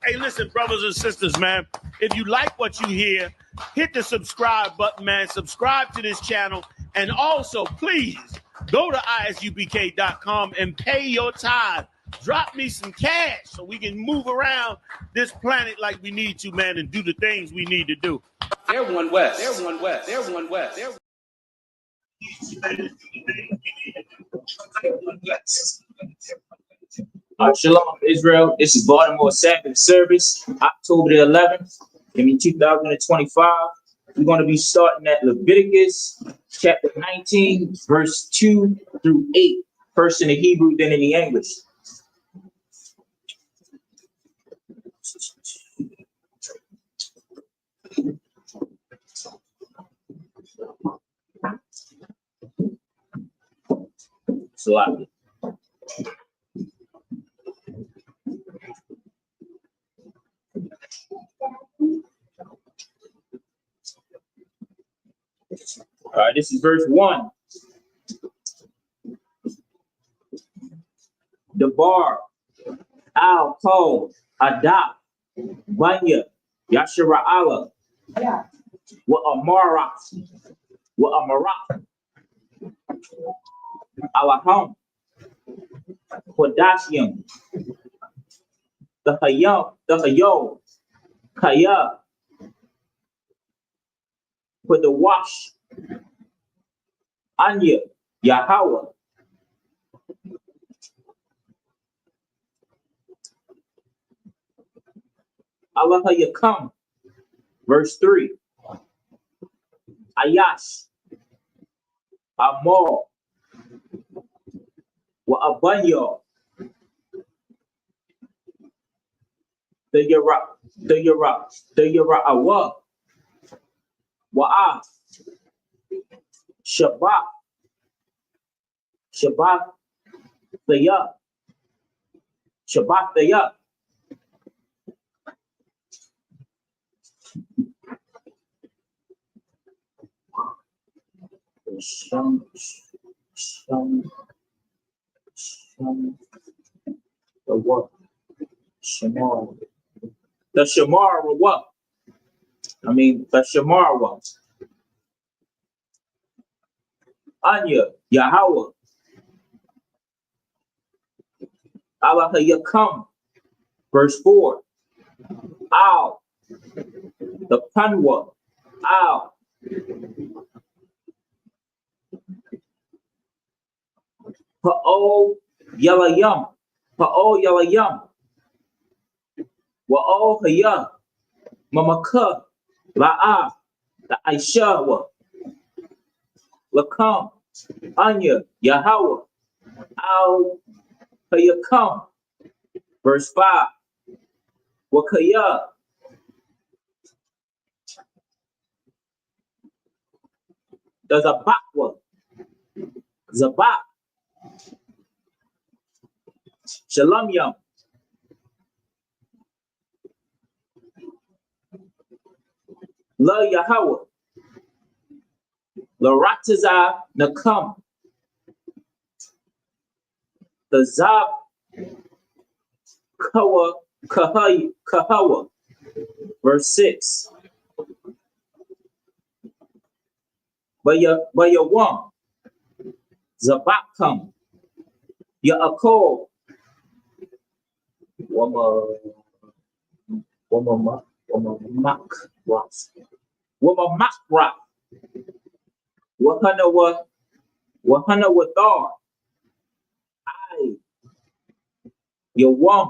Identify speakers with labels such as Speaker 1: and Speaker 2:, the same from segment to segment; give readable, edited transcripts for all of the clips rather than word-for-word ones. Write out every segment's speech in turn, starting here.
Speaker 1: Hey, listen, brothers and sisters, man. If you like what you hear, hit the subscribe button, man. Subscribe to this channel. And also, please go to isubk.com and pay your tithe. Drop me some cash so we can move around this planet like we need to, man, and do the things we need to do.
Speaker 2: They're one west. They're one west. They're one west. They're
Speaker 3: Shalom, Israel. This is Baltimore Sabbath Service, October the 11th, 2025. We're going to be starting at Leviticus chapter 19, verse 2 through 8, first in the Hebrew, then in the English. Slide. All right, this is verse 1. Debar, Al, Kol, Adap, Banya, Yashara'ala, wa Amarat, wa Amarat, Alaham, Kodashium, the Hayo, Kaya, for the wash, Anya, Yahweh, Allah Yakam, verse 3, Ayash, Amor, wa Abanyo, the Yara, Wa'ah, Shabbat, the what? Shamar. The Shamar what? The Shamar what? Anya, Yahweh, Allah Yakam, verse 4. Al, the Panwa, Al, Pa'o Yalayam, Wa'o Hayah, Mamaka, La'ah, the Aisha, Lakam, Anya, Yahweh, Al Hayakam, verse 5. Wakaya, the Zabakwa, Zabak, Shalom Yam, La Yahweh, La Rataza Nakam, the Zab Kahawa, verse 6. Bayawam, Zabakam, Yaakov, Wama Makra, Wahana Wathar, I, Yawam,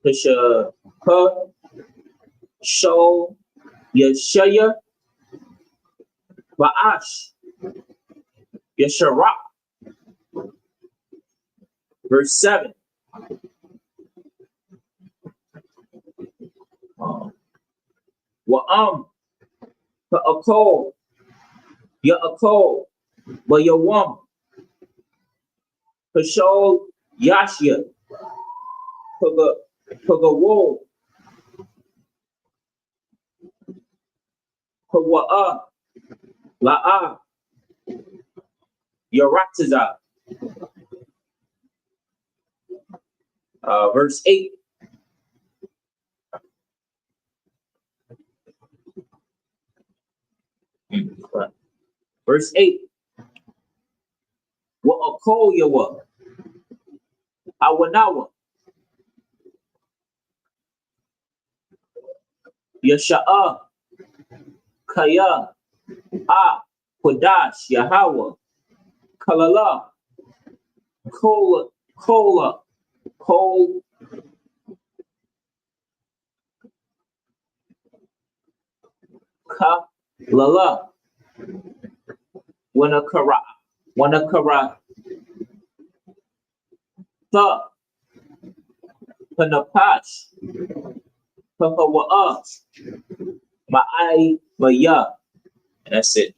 Speaker 3: Pisha, Show, Yeshaya, Ba'ash, Yesharah, verse 7. Wa'am, Pa'akol, Ya'akol, Wa'yawam, Pashol, Yashya, Pagawo, Pawa'a, La'a, Yaratazah. Verse 8. Verse 8. Wa akol yawa. Awanawa. Yasha'a. Kaya. Kodash. Yahweh. Kalala. Kola. Kola. Kol. Lala. Wanakara. Wanakara. Tha. Panapash. Papawa'a. Ma'ai. Maya. And that's it.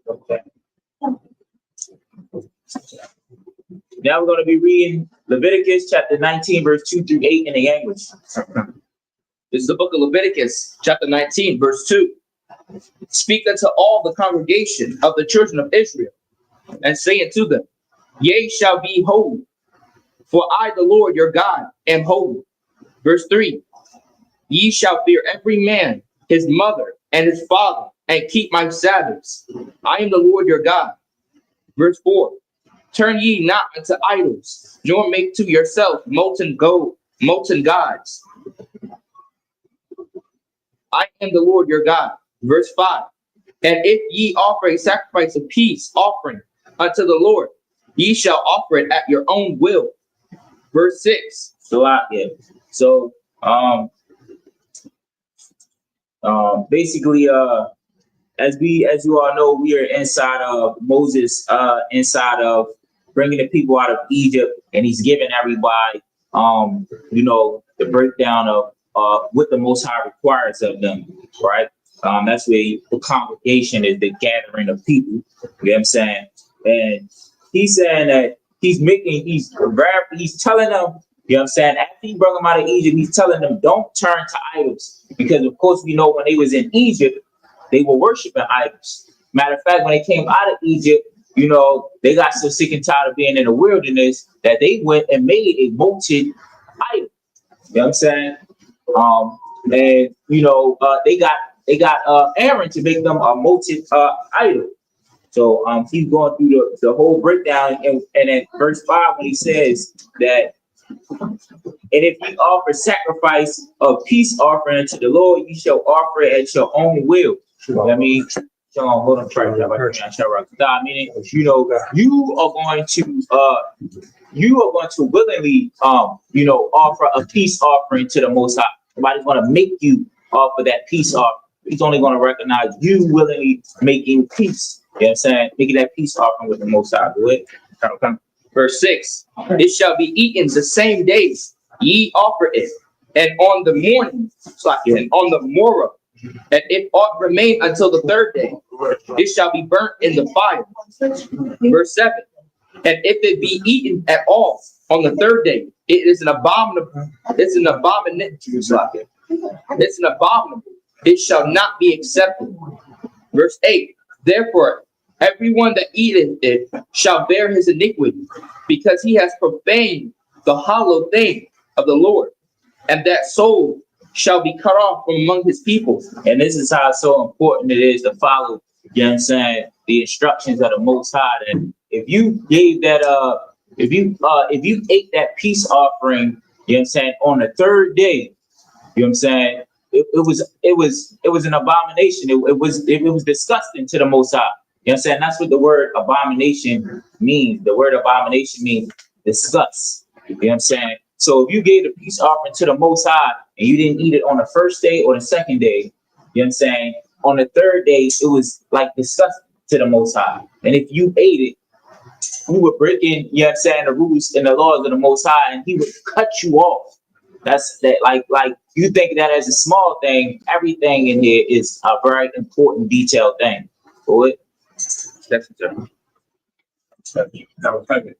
Speaker 3: Okay. Now we're going to be reading Leviticus chapter 19, verse 2 through 8 in the English.
Speaker 2: This is the book of Leviticus, chapter 19, verse 2. Speak unto all the congregation of the children of Israel, and say unto them, Ye shall be holy, for I, the Lord your God, am holy. Verse 3. Ye shall fear every man, his mother, and his father, and keep my Sabbaths. I am the Lord your God. Verse 4. Turn ye not unto idols, nor make to yourself molten gods. I am the Lord your God. Verse 5. And if ye offer a sacrifice of peace offering unto the Lord, ye shall offer it at your own will. Verse 6.
Speaker 3: So basically, as you all know, we are inside of Moses, inside of bringing the people out of Egypt, and he's giving everybody, the breakdown of what the Most High requires of them, right? That's where the congregation is, the gathering of people. You know what I'm saying? And he's saying that he's telling them, you know what I'm saying? After he brought them out of Egypt, he's telling them, don't turn to idols. Because, of course, we know when they was in Egypt, they were worshiping idols. Matter of fact, when they came out of Egypt, they got so sick and tired of being in the wilderness that they went and made a molten idol. You know what I'm saying? They got Aaron to make them a molten idol. So he's going through the whole breakdown, and in verse 5 when he says that, and if you offer sacrifice of peace offering to the Lord, you shall offer it at your own will. I mean, hold on, meaning, you are going to willingly, offer a peace offering to the Most High. Nobody's going to make you offer that peace offering. He's only going to recognize you willingly making peace. You know what I'm saying? Making that peace offering with the Most High. Go ahead.
Speaker 2: Verse 6. It shall be eaten the same days ye offer it, and on the morning, and on the morrow, and if aught remain until the third day, it shall be burnt in the fire. Verse 7. And if it be eaten at all on the third day, it is an abominable. It's an abomination. It's an abominable. It shall not be accepted. Verse 8. Therefore, everyone that eateth it shall bear his iniquity, because he has profaned the hollow thing of the Lord, and that soul shall be cut off from among his people.
Speaker 3: And this is how it's so important it is to follow, you know what I'm saying, the instructions of the Most High. And if you gave that, if you ate that peace offering, you know what I'm saying, on the third day, you know what I'm saying, it was an abomination. It was disgusting to the Most High. You know what I'm saying? That's what the word abomination means. The word abomination means disgust. You know what I'm saying? So if you gave the peace offering to the Most High and you didn't eat it on the first day or the second day, you know what I'm saying? On the third day, it was like disgusting to the Most High. And if you ate it, you were breaking, you know what I'm saying, the rules and the laws of the Most High, and he would cut you off. That's that, like you think that as a small thing, everything in here is a very important, detailed thing. For it.
Speaker 4: That was perfect.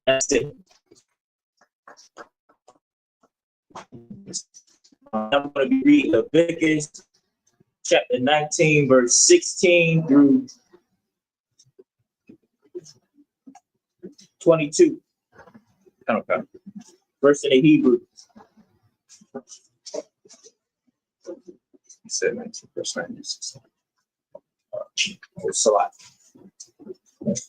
Speaker 3: That's it. I'm going to be reading Leviticus chapter 19, verse 16 through 22. Okay. Verse in the Hebrew. He said 19, verse 19. It's a lot.
Speaker 2: This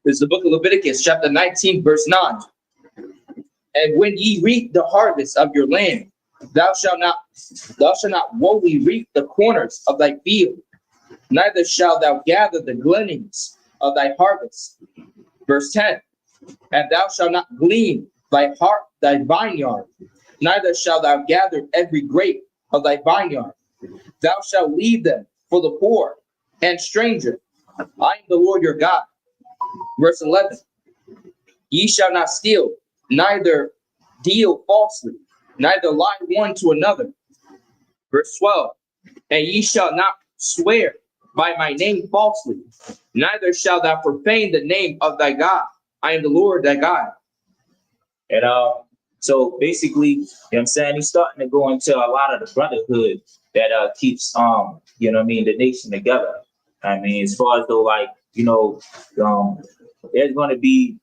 Speaker 2: is the book of Leviticus, chapter 19, verse 9. And when ye reap the harvest of your land, thou shalt not wholly reap the corners of thy field, neither shalt thou gather the gleanings of thy harvest. Verse 10. And thou shalt not glean thy vineyard, neither shalt thou gather every grape of thy vineyard. Thou shalt leave them for the poor and stranger. I am the Lord your God. Verse 11. Ye shall not steal, neither deal falsely, neither lie one to another. Verse 12. And ye shall not swear by my name falsely, neither shalt thou profane the name of thy God. I am the Lord thy God.
Speaker 3: And so basically, you know what I'm saying, he's starting to go into a lot of the brotherhood that keeps you know what I mean, the nation together. I mean, as far as though, like, you know, there's going to be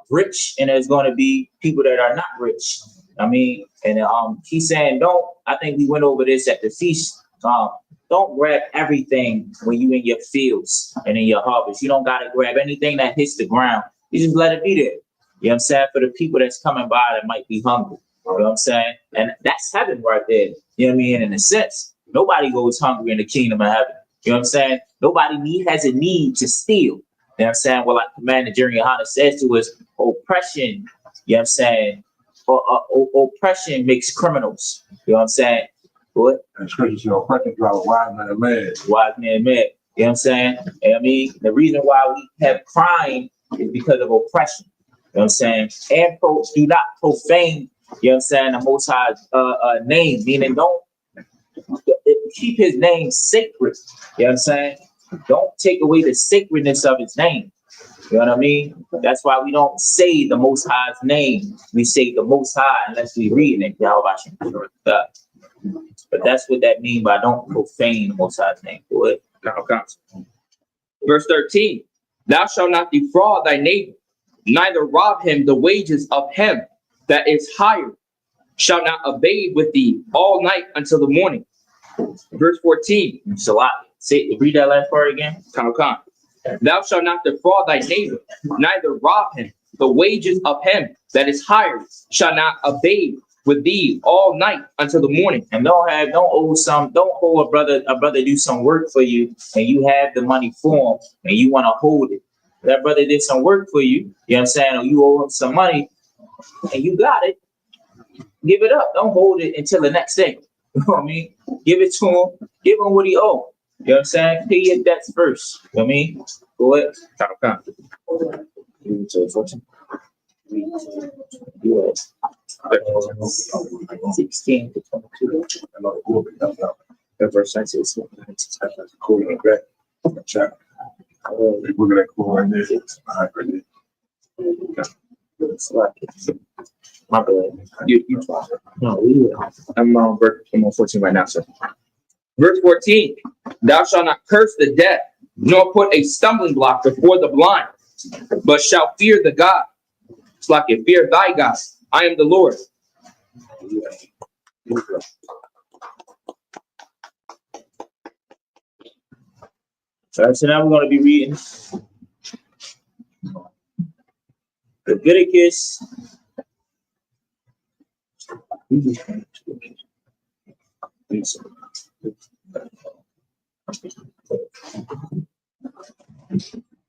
Speaker 3: rich and there's going to be people that are not rich. I mean, and he's saying, I think we went over this at the feast. Don't grab everything when you in your fields and in your harvest. You don't got to grab anything that hits the ground. You just let it be there. You know what I'm saying? For the people that's coming by that might be hungry. You know what I'm saying? And that's heaven right there. You know what I mean? In a sense, nobody goes hungry in the kingdom of heaven. You know what I'm saying? Nobody has a need to steal. You know what I'm saying? Well, like Commander Jerry Yohana says to us, oppression, you know what I'm saying? Oppression makes criminals. You know what I'm saying? What?
Speaker 4: And scripture says, oppression drive a wise man mad.
Speaker 3: Wise man mad. You know what I'm saying? And I mean, the reason why we have crime is because of oppression. You know what I'm saying? And do not profane, you know what I'm saying, the Most High's name, meaning don't keep his name sacred. You know what I'm saying? Don't take away the sacredness of his name. You know what I mean? That's why we don't say the Most High's name. We say the Most High unless we read it. But that's what that means by don't profane the Most High's name. What?
Speaker 2: Verse 13. Thou shalt not defraud thy neighbor, neither rob him the wages of him that is hired, shall not abate with thee all night until the morning. Verse 14.
Speaker 3: Salat. Say, read that last part again.
Speaker 2: Thou shalt not defraud thy neighbor, neither rob him. The wages of him that is hired shall not abate with thee all night until the morning.
Speaker 3: And don't hold a brother do some work for you and you have the money for him and you want to hold it. That brother did some work for you, you know what I'm saying, or you owe him some money and you got it. Give it up. Don't hold it until the next day. You know what I mean? Give it to him. Give him what he owes. You know what I'm saying? Pay your debts first. You know what I mean? Go ahead. 16 to 22.
Speaker 4: Verse 19 is cool and great. We're going to go in there.
Speaker 3: My bad.
Speaker 2: You try. No, I'm on verse 14 right now, sir. Verse 14. Thou shalt not curse the dead, nor put a stumbling block before the blind, but shalt fear the God. It's like you fear thy God. I am the Lord.
Speaker 3: All right, so now we're going to be reading Leviticus.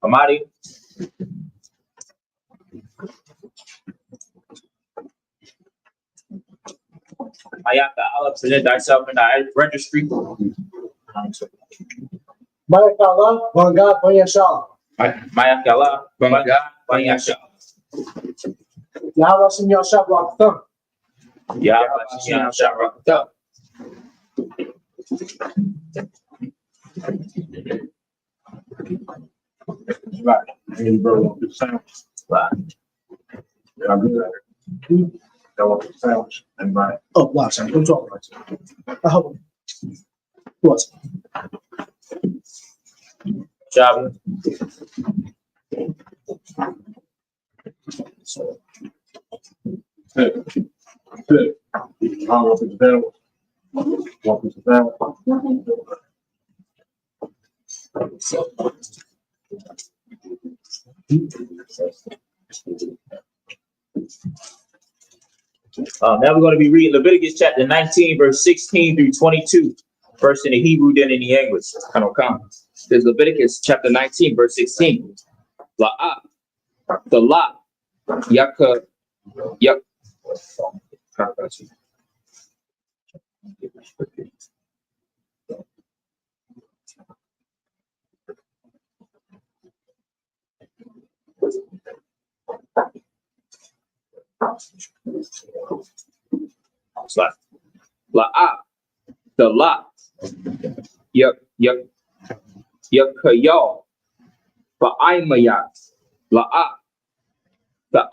Speaker 3: Amadi. Ayaka Allah, present thyself in the registry.
Speaker 5: Mayaka Allah, Banga, Panyasha.
Speaker 3: Mayaka Allah, Banga, Panyasha.
Speaker 5: Yahweh Sim Yasha Blaktham.
Speaker 3: Yahweh Shabbat.
Speaker 4: Right. And bro, want the sandwich.
Speaker 3: Right.
Speaker 4: Yeah, I do that. I want the sandwich and my.
Speaker 5: Oh, wow, sorry. I'm talking about what?
Speaker 3: Shabbat.
Speaker 4: Hey, hey, I want the sandwich. Want the sandwich.
Speaker 3: Now we're going to be reading Leviticus chapter 19, verse 16 through 22. First in the Hebrew, then in the English. Kind of come.
Speaker 2: There's Leviticus chapter 19, verse 16. La'ah, the la, yaka, yak. La'ah, the la, yak, yakayo, ba'aymayat, la'ah, the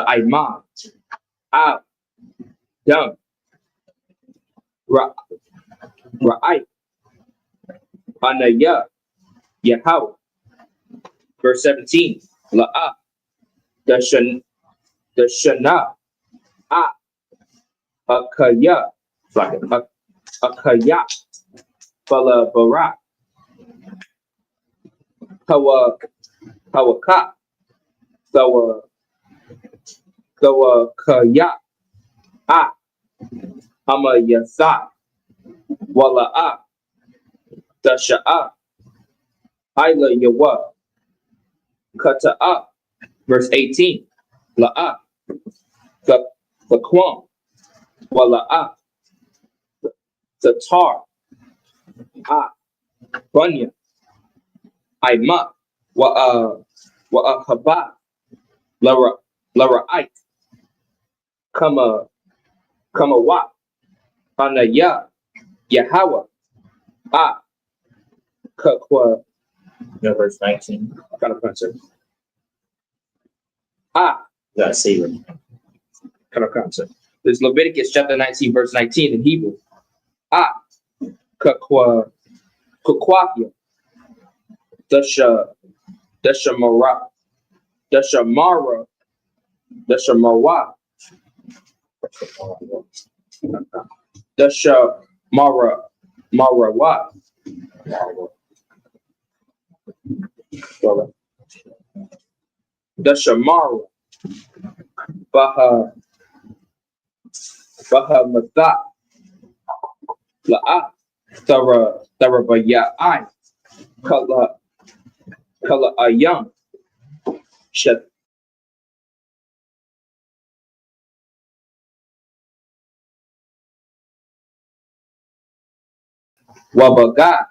Speaker 2: imam, dum, ra'ay, anaya, yahaw. Verse 17, la'ah, the shana, akaya, akaya, bala barak, hawaka, kaya, hamayasa, wala'a, dasha'a, ila yawa, kata'a. Verse 18, la'a, the kwam, wala'a, the tar, bunya, ima, haba, lara'ite, kama wa, anaya, yahawa, kakwa.
Speaker 3: Yeah, verse 19.
Speaker 2: Kind of concept.
Speaker 3: You gotta say it.
Speaker 2: Kind of concept. There's Leviticus chapter 19, verse 19 in Hebrew. Kakwafia. Dashamara. Marawa. Dashamara. Bahamata. La'a. Tharabaya. Kala ayam. Shat. Wabaga.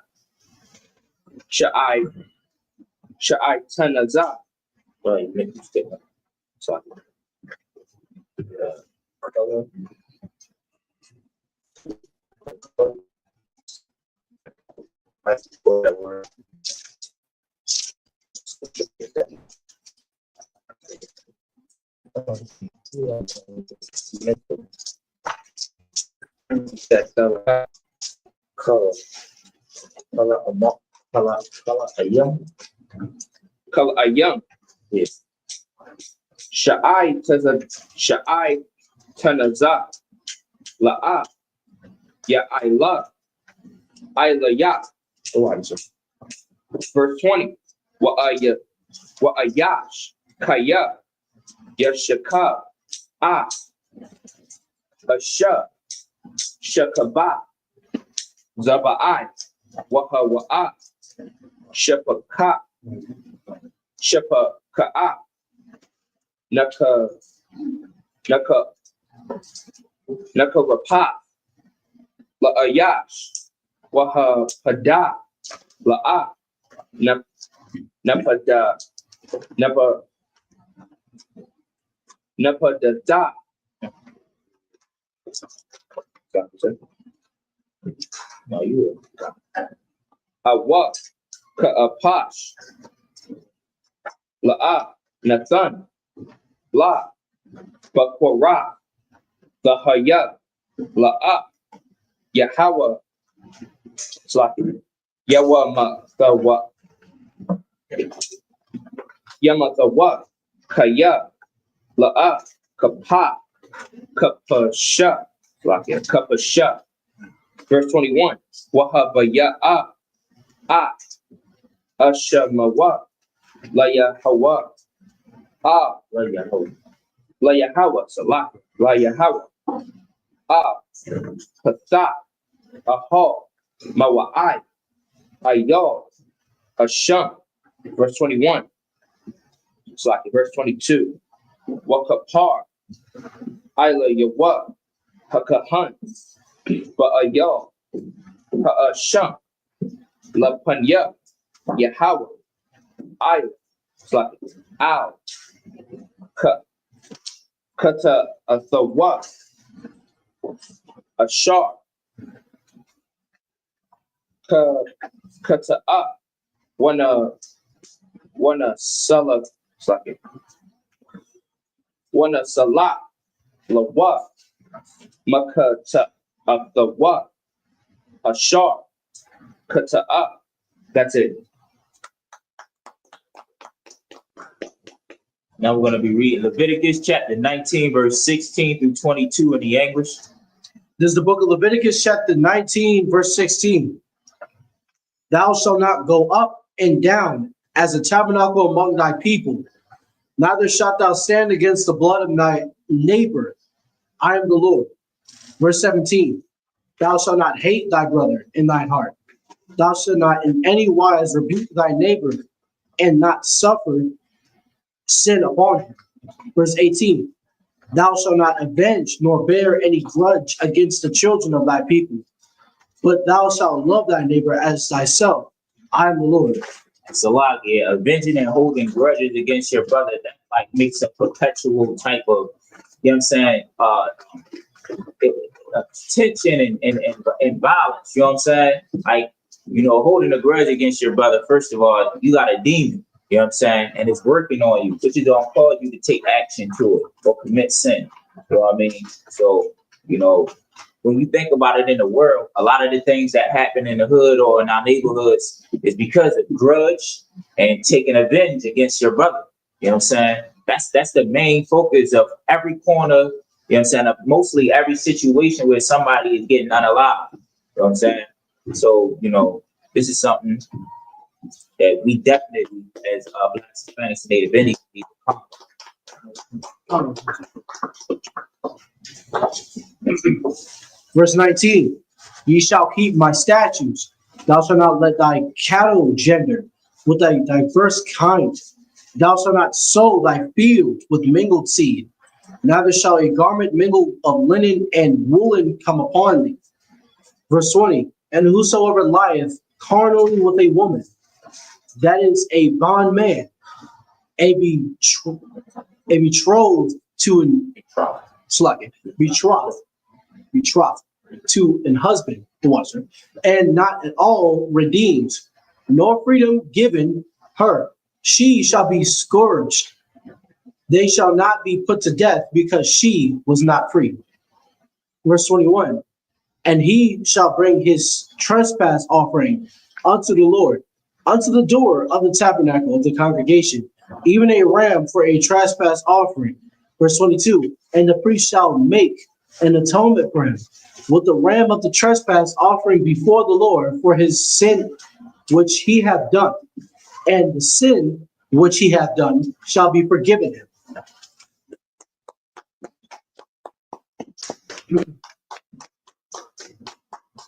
Speaker 2: Sha'ai tanaza.
Speaker 3: Well, you make a mistake. Sorry.
Speaker 2: Kala ayam.
Speaker 3: Yes.
Speaker 2: Sha'ai tanaza. La'a. Ya'ila. Ilaya. Verse 20. Wa'ayash. Kaya. Yashaka. Asha. Shakaba. Zaba'ai. Wahawa'a. Shapaka. Shapaka'a. Nakarapa. La'ayash. Wahapada. La'a. Napada. Napadada.
Speaker 3: No, you.
Speaker 2: Awak, Ka'apash, La'a, Nathan, La, Bakorah, Lahaya, La'a, Yahweh, Slaki, Yawama, Yamathawa, Kaya, La'a, Kapa, Kapasha, Slaki, Kapasha. Verse 21, Wahabaya'a, Ashamawa, Layahawa, Layahawa, Salak, Layahawa, Patha, Aha, Mawa'ai, Ayah, Asham. Verse 21, Salak, verse 22, Wakapar, Ila Yawa, Hakahan, Ba'ayah, Ha'asham, Lapanya, Yahweh, Ila, Salak, Al, Kata Athawa, Ashar, Kata'a, Wana Salah, Wana Salah, Lawa, Makata Athawa, Ashar, Kata'a. That's it.
Speaker 3: Now we're going to be reading Leviticus chapter 19, verse 16 through 22 in the English.
Speaker 5: This is the book of Leviticus, chapter 19, verse 16. Thou shalt not go up and down as a tabernacle among thy people, neither shalt thou stand against the blood of thy neighbor. I am the Lord. Verse 17. Thou shalt not hate thy brother in thine heart. Thou shalt not in any wise rebuke thy neighbor and not suffer sin upon him. Verse 18. Thou shalt not avenge nor bear any grudge against the children of thy people, but thou shalt love thy neighbor as thyself. I am the Lord.
Speaker 3: So like, yeah, avenging and holding grudges against your brother, that like makes a perpetual type of, you know what I'm saying, tension and violence, you know what I'm saying? Like, you know, holding a grudge against your brother, first of all, you got a demon, you know what I'm saying? And it's working on you, which is going to cause you to take action to it or commit sin, you know what I mean? So, you know, when you think about it in the world, a lot of the things that happen in the hood or in our neighborhoods is because of grudge and taking revenge against your brother. You know what I'm saying? That's the main focus of every corner, you know what I'm saying, of mostly every situation where somebody is getting unalive. You know what I'm saying? So, you know, this is something that we definitely, as Black, Hispanics, and Native Indians, need to come.
Speaker 5: Verse 19, ye shall keep my statutes. Thou shalt not let thy cattle gender with thy diverse kind. Thou shalt not sow thy field with mingled seed. Neither shall a garment mingled of linen and woolen come upon thee. Verse 20, and whosoever lieth carnally with a woman, that is a bondman, a betrothed to an betrothed to an husband, and not at all redeemed, nor freedom given her, she shall be scourged. They shall not be put to death because she was not free. Verse 21, and he shall bring his trespass offering unto the Lord, unto the door of the tabernacle of the congregation, even a ram for a trespass offering. Verse 22, and the priest shall make an atonement for him with the ram of the trespass offering before the Lord for his sin which he hath done, and the sin which he hath done shall be forgiven him.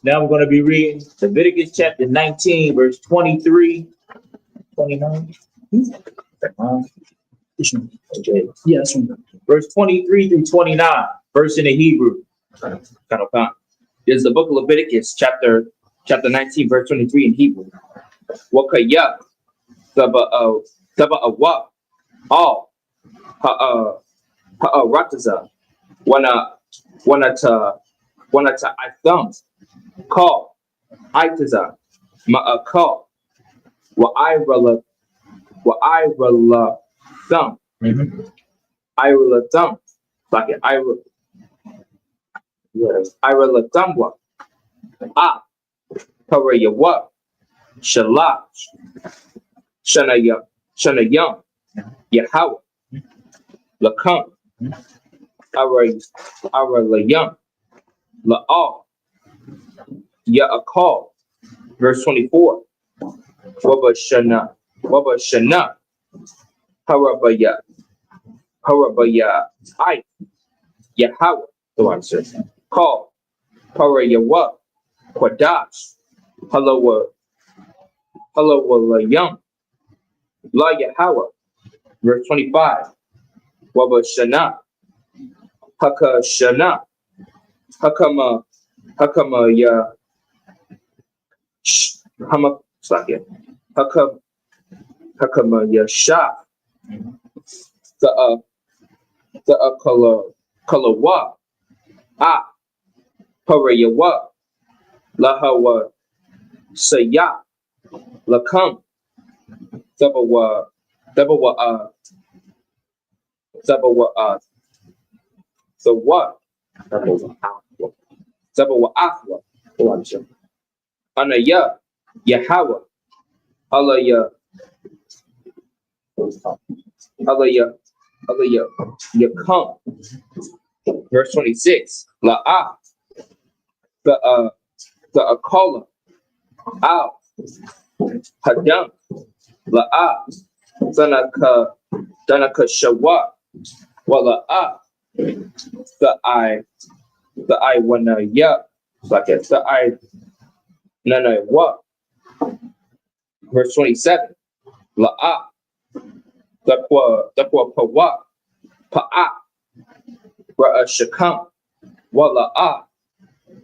Speaker 3: Now we're going to be reading Leviticus chapter 19, verse 23, 29. Okay.
Speaker 5: Yes.
Speaker 3: Verse 23 through 29, verse in the Hebrew.
Speaker 2: This is the book of Leviticus, chapter 19, verse 23 in Hebrew. Wakaya, Saba'awa, all, Rataza, Wanata, Wanata I thumb. Call. Itaza. Ma'akal. Wa I rella thumb. I rella thumb. Like it. I rella thumbwa. Ah. Paraya what? Shalach. Shana young. Yahweh. Lakam. Ara la young. La'al. Ya'akal. Verse 24. Waba Shana. Harabaya. I. Yahweh. The answer. Call. Parayawa. Quadash. Halawa la young. La Yahweh. Verse 25. Waba Shana. Haka Shana. Hakama ya Hama Sakya. Hakama ya Sha. The Kalawa. Ah. Parayawa. Lahawa Saya. Lakam. Zabawa so what? Zabawa Aqua. Anaya Yahweh. Alaya Yakam. Verse 26. La'ah. The Akala. Al. Hadam. La'ah. Danaka Shawa. Wala'ah. The I wanna ya. Like it. The I nana what? Verse 27. La'ah. Dakwa pawa. Pa'a. Ra'a shakam. Wala'ah.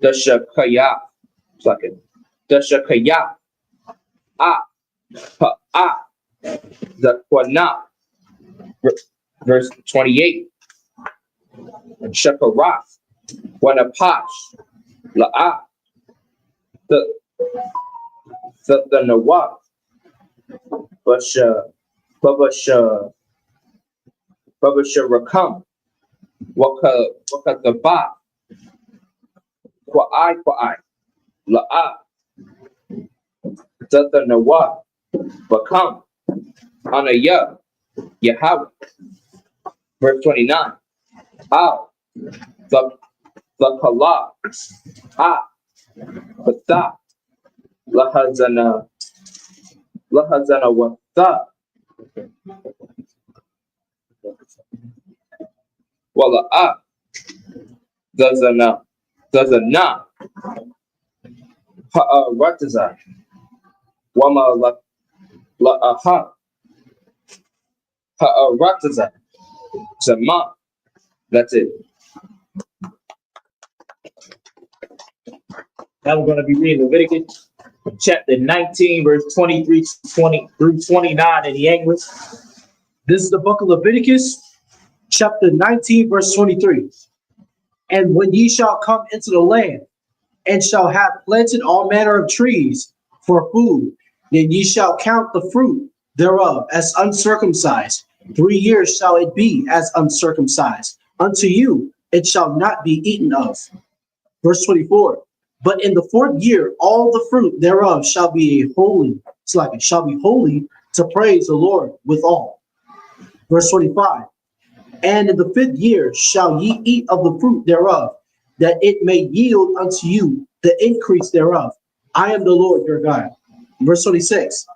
Speaker 2: Dashakaya. Like it. Dashakaya. Ah. Pa'a. Dakwana. Verse 28. Shakarath. Wanapash. La'ah. The Nawab. Babasha Rakam. Waka the Ba. Kwa'ai. La'ah. The Nawab. Bakam. Anaya. Yahweh. Verse 29. Al. The Kala. Ah. Wata. Lahazana wata. Wala'ah. Dazana. Rataza. Wama la'aha. Rataza. Zama. That's it.
Speaker 3: Now we're going to be reading Leviticus chapter 19, verse 23 through 29 in the English.
Speaker 5: This is the book of Leviticus, chapter 19, verse 23. And when ye shall come into the land, and shall have planted all manner of trees for food, then ye shall count the fruit thereof as uncircumcised. 3 years shall it be as uncircumcised. Unto you it shall not be eaten of. Verse 24. But in the 4th year, all the fruit thereof shall be holy to praise the Lord withal. Verse 25. And in the 5th year shall ye eat of the fruit thereof, that it may yield unto you the increase thereof. I am the Lord your God. Verse 26.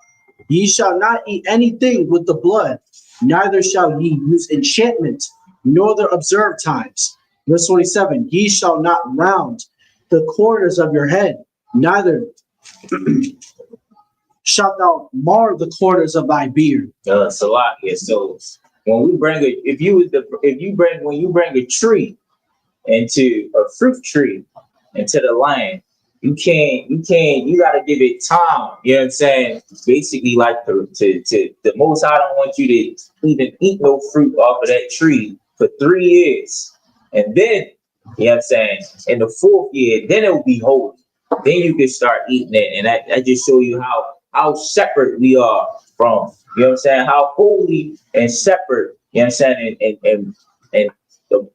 Speaker 5: Ye shall not eat anything with the blood, neither shall ye use enchantment, nor the observed times. Verse 27. Ye shall not round the corners of your head, neither shalt thou mar the corners of thy beard.
Speaker 3: Salat, yeah. So when you bring a tree into a fruit tree into the land, you gotta give it time. You know what I'm saying? Basically, like the Most High don't want you to even eat no fruit off of that tree for 3 years. And then You know what I'm saying? In the 4th year, then it will be holy. Then you can start eating it. And that just show you how separate we are from, you know what I'm saying, how holy and separate, you know what I'm saying, and the,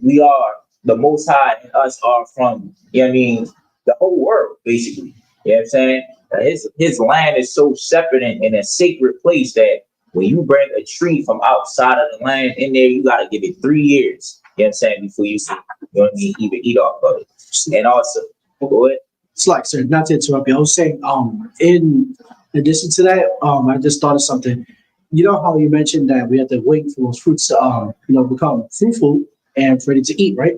Speaker 3: we are, the Most High and us are from, you know what I mean, the whole world, basically. You know what I'm saying? His land is so separate and a sacred place that when you bring a tree from outside of the land in there, you got to give it 3 years, you know what I'm saying, before you see, you know what I mean, even eat off of it. And also, go ahead.
Speaker 5: It's like, sir, not to interrupt you. I was saying, in addition to that, I just thought of something. You know how you mentioned that we have to wait for those fruits to, become fruitful and ready to eat, right?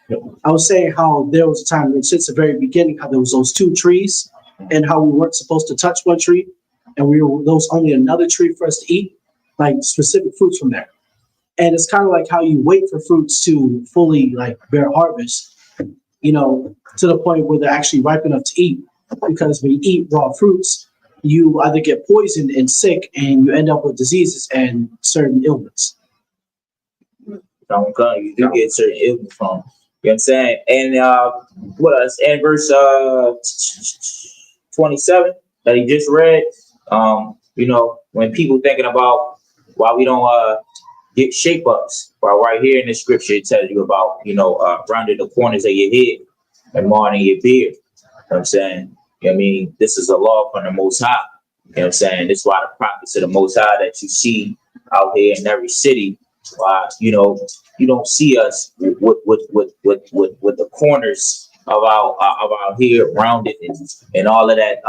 Speaker 5: Yep. I was saying how there was a time since the very beginning, how there was those 2 trees and how we weren't supposed to touch one tree and there was only another tree for us to eat, like specific fruits from there. And it's kind of like how you wait for fruits to fully like bear harvest, to the point where they're actually ripe enough to eat. Because when you eat raw fruits, you either get poisoned and sick and you end up with diseases and certain ailments.
Speaker 3: You do get certain ailments from, you know what I'm saying? And what else? And verse 27 that he just read, when people thinking about why we don't get shape ups, well, right here in the scripture it tells you about, rounding the corners of your head and marring your beard. You know what I'm saying? You know what I mean? This is a law from the Most High. You know what I'm saying? This is why the prophets of the Most High that you see out here in every city, why, you don't see us with the corners of our hair rounded and all of that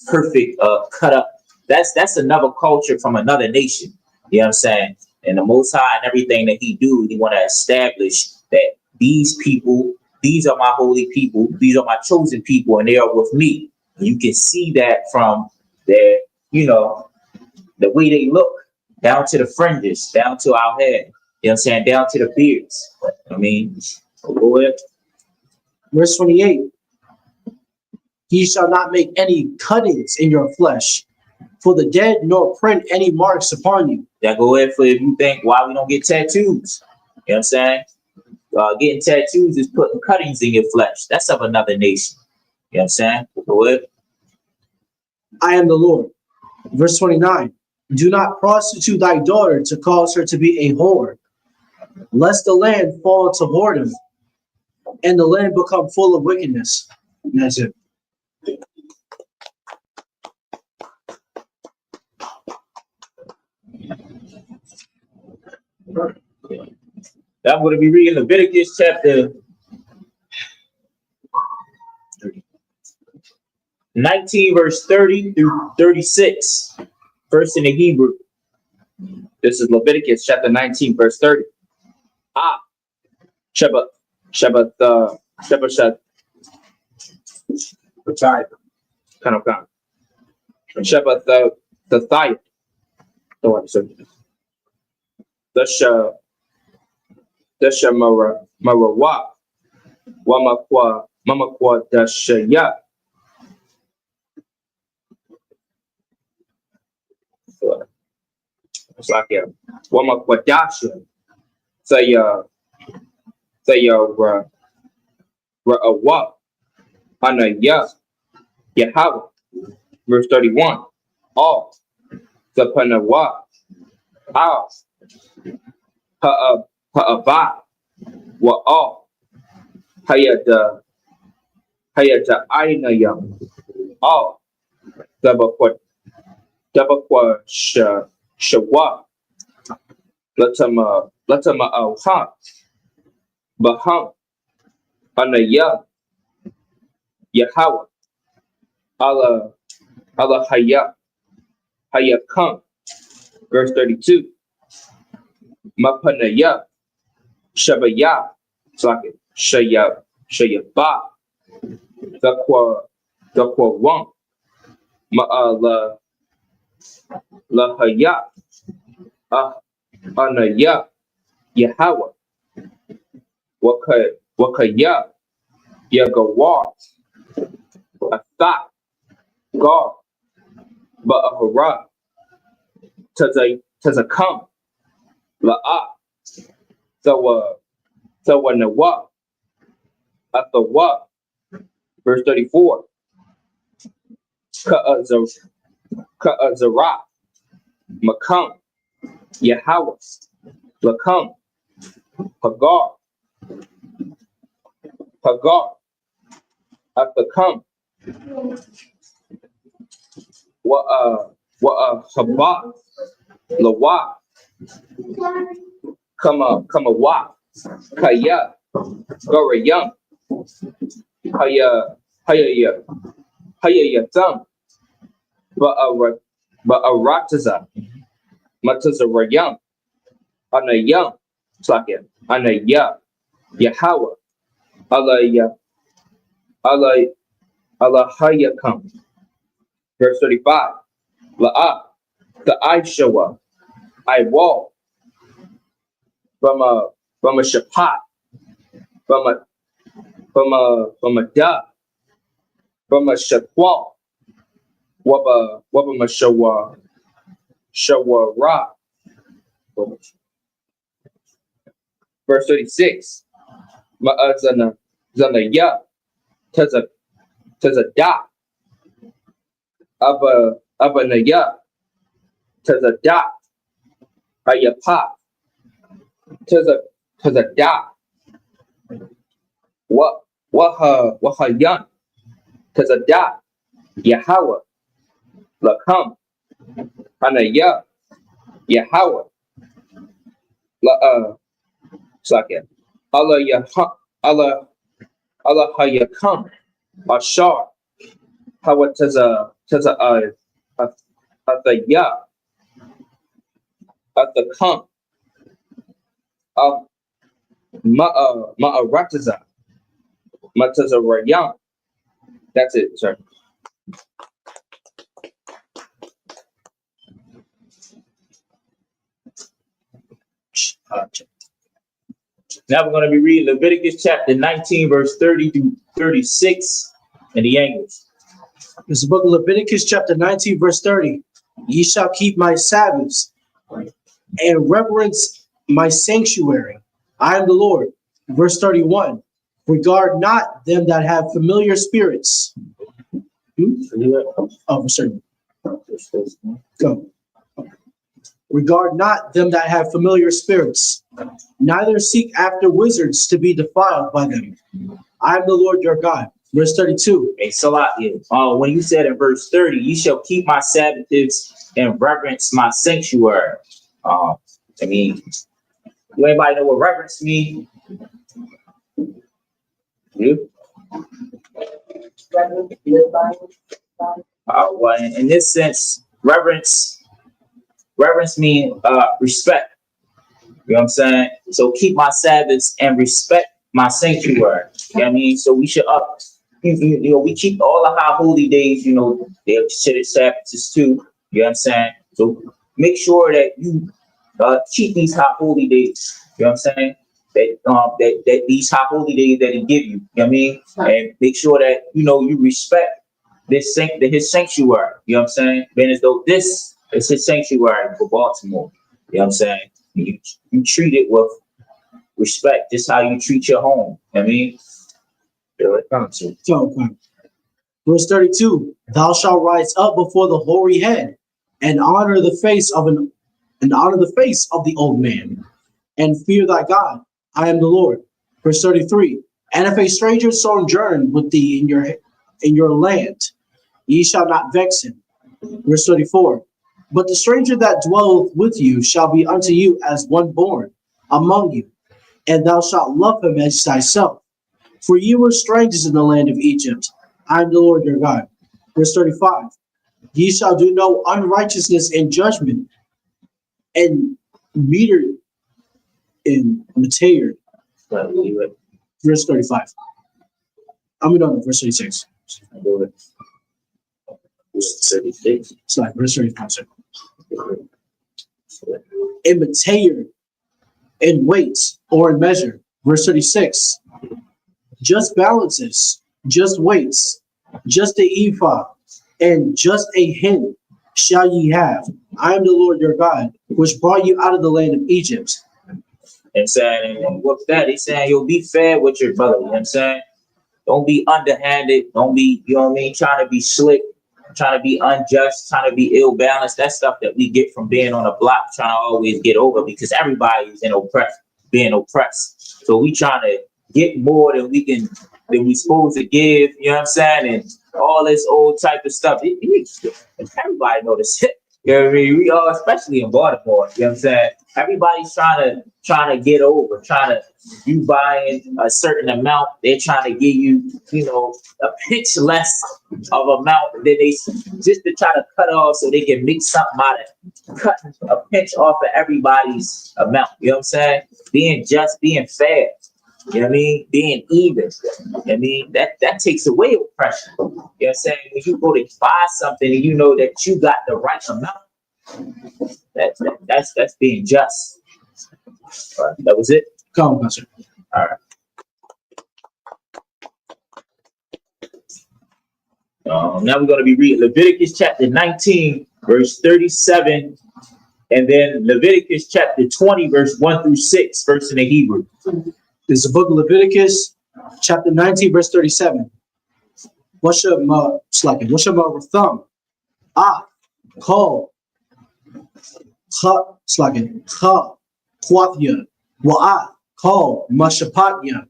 Speaker 3: perfect cut up. That's another culture from another nation. You know what I'm saying? And the Most High and everything that he want to establish that these people, these are my holy people, these are my chosen people, and they are with me. And you can see that from their, the way they look, down to the fringes, down to our head, you know what I'm saying, down to the beards. I mean, go ahead.
Speaker 5: Verse 28, ye shall not make any cuttings in your flesh for the dead, nor print any marks upon you.
Speaker 3: That go ahead for if you think why we don't get tattoos. You know what I'm saying? Getting tattoos is putting cuttings in your flesh. That's of another nation. You know what I'm saying? Go ahead.
Speaker 5: I am the Lord. Verse 29, do not prostitute thy daughter to cause her to be a whore, lest the land fall to whoredom and the land become full of wickedness. And that's it.
Speaker 3: I'm going to be reading Leviticus chapter 19, verse 30 through 36. First in the Hebrew.
Speaker 2: This is Leviticus chapter 19, verse 30. Shabbat, Shabbat, the thigh. The Marawa, Wamakwa, Dashaya. It's like Wamakwa Dasha. Say, Ra'awa, Anaya, Yahweh. Verse 31. All the Panawa, Al, Ha'aba, Wa'al, Hayata Ainayam, all Dabakwa Shawa, Latama Alha, Baham, Anaya, Yahweh, Allah Hayakam. Verse 32. Mapanaya, Shabaya, Shayaba, Zakwa Wam, Ma'ala Lahaya, Anaya, Yahweh, Wakaya, Yagawar, Atha, God, Ba'ahara, Tazakam, La'a, Zawanawa, Athawa. Verse 34. Ka'azara. Makam. Yahweh. Lakam. Hagar. Hagar. Athakam. Haba. Lawa. Kama wa. Kaya. Garayam. Haya yatam. Ba'arataza. Matazarayam. Anayam. Slakia. Anaya. Yahweh. Allah Hayakam. Verse 35. La'ah. The Aishawa. I wall. From a shapat. From a da. From a shakwal. Wabama shawara. Verse 36. Ma'azana zanaya. Taza da. Abanaya. Taza da. Ayapa. Taza da. Wahayan. Taza da. Yahweh. Lakam. Anaya. Yahweh. Second. Allah Hayakam. Ashar. Hawa Taza Athaya. Athakam. Ma'arataza. Matazarayam. That's it, sir.
Speaker 3: Now we're going to be reading Leviticus chapter 19, verse 30 through 36 in the English.
Speaker 5: This is the book of Leviticus chapter 19, verse 30. Ye shall keep my Sabbaths and reverence my sanctuary. I am the Lord. Verse 31. Regard not them that have familiar spirits. Oh, sorry. Go. Regard not them that have familiar spirits, neither seek after wizards to be defiled by them. I am the Lord your God. Verse 32.
Speaker 3: Hey, Salakia. When you said in verse 30, you shall keep my Sabbaths and reverence my sanctuary. You anybody know what reverence means? You? Well, in this sense, reverence means respect. You know what I'm saying? So keep my Sabbaths and respect my sanctuary. You know what I mean? So we should we keep all the high holy days, they're considered Sabbaths too. You know what I'm saying? So make sure that you keep these high holy days. You know what I'm saying? That these high holy days that he give you. You know what I mean? And make sure that you respect his sanctuary. You know what I'm saying? Then as though this is his sanctuary for Baltimore. You know what I'm saying? You treat it with respect, just how you treat your home. You know what I mean?
Speaker 5: Verse 32. Thou shalt rise up before the hoary head and honor the face of the old man, and fear thy God. I am the Lord. Verse 33. And if a stranger sojourn with thee in your land, ye shall not vex him. Verse 34. But the stranger that dwelleth with you shall be unto you as one born among you, and thou shalt love him as thyself. For ye were strangers in the land of Egypt. I am the Lord your God. Verse 35. Ye shall do no unrighteousness in judgment, and meter in Mateer. Verse 35. Verse 36. Sorry, verse 35. In Mateer, in weights or in measure. Verse 36. Just balances, just weights, just a ephah, and just a hin shall ye have. I am the Lord your God, which brought you out of the land of Egypt.
Speaker 3: And saying, and with that, he's saying you'll be fair with your brother. You know what I'm saying? Don't be underhanded. Don't be, you know what I mean, trying to be slick, trying to be unjust, trying to be ill balanced. That's stuff that we get from being on the block, trying to always get over because everybody is being oppressed. So we trying to get more than we supposed to give, you know what I'm saying? And all this old type of stuff. Everybody know this shit. You know what I mean? We all, especially in Baltimore, you know what I'm saying? Everybody's trying to get over, you buying a certain amount, they're trying to give you, you know, a pinch less of amount than they just to try to cut off so they can make something out of cutting a pinch off of everybody's amount. You know what I'm saying? Being just, being fair. You know what I mean? Being even. I mean, that takes away oppression. You know what I'm saying? When you go to buy something and you know that you got the right amount, that's being just. All right, that was it.
Speaker 5: Come on, Pastor.
Speaker 3: All right. Now we're going to be reading Leviticus chapter 19, verse 37, and then Leviticus chapter 20, verse 1 through 6, verse in the Hebrew.
Speaker 5: This is the book of Leviticus, chapter 19, verse 37. What's your thumb? Call. Quathia. Wa'at. Call. Mashapatya.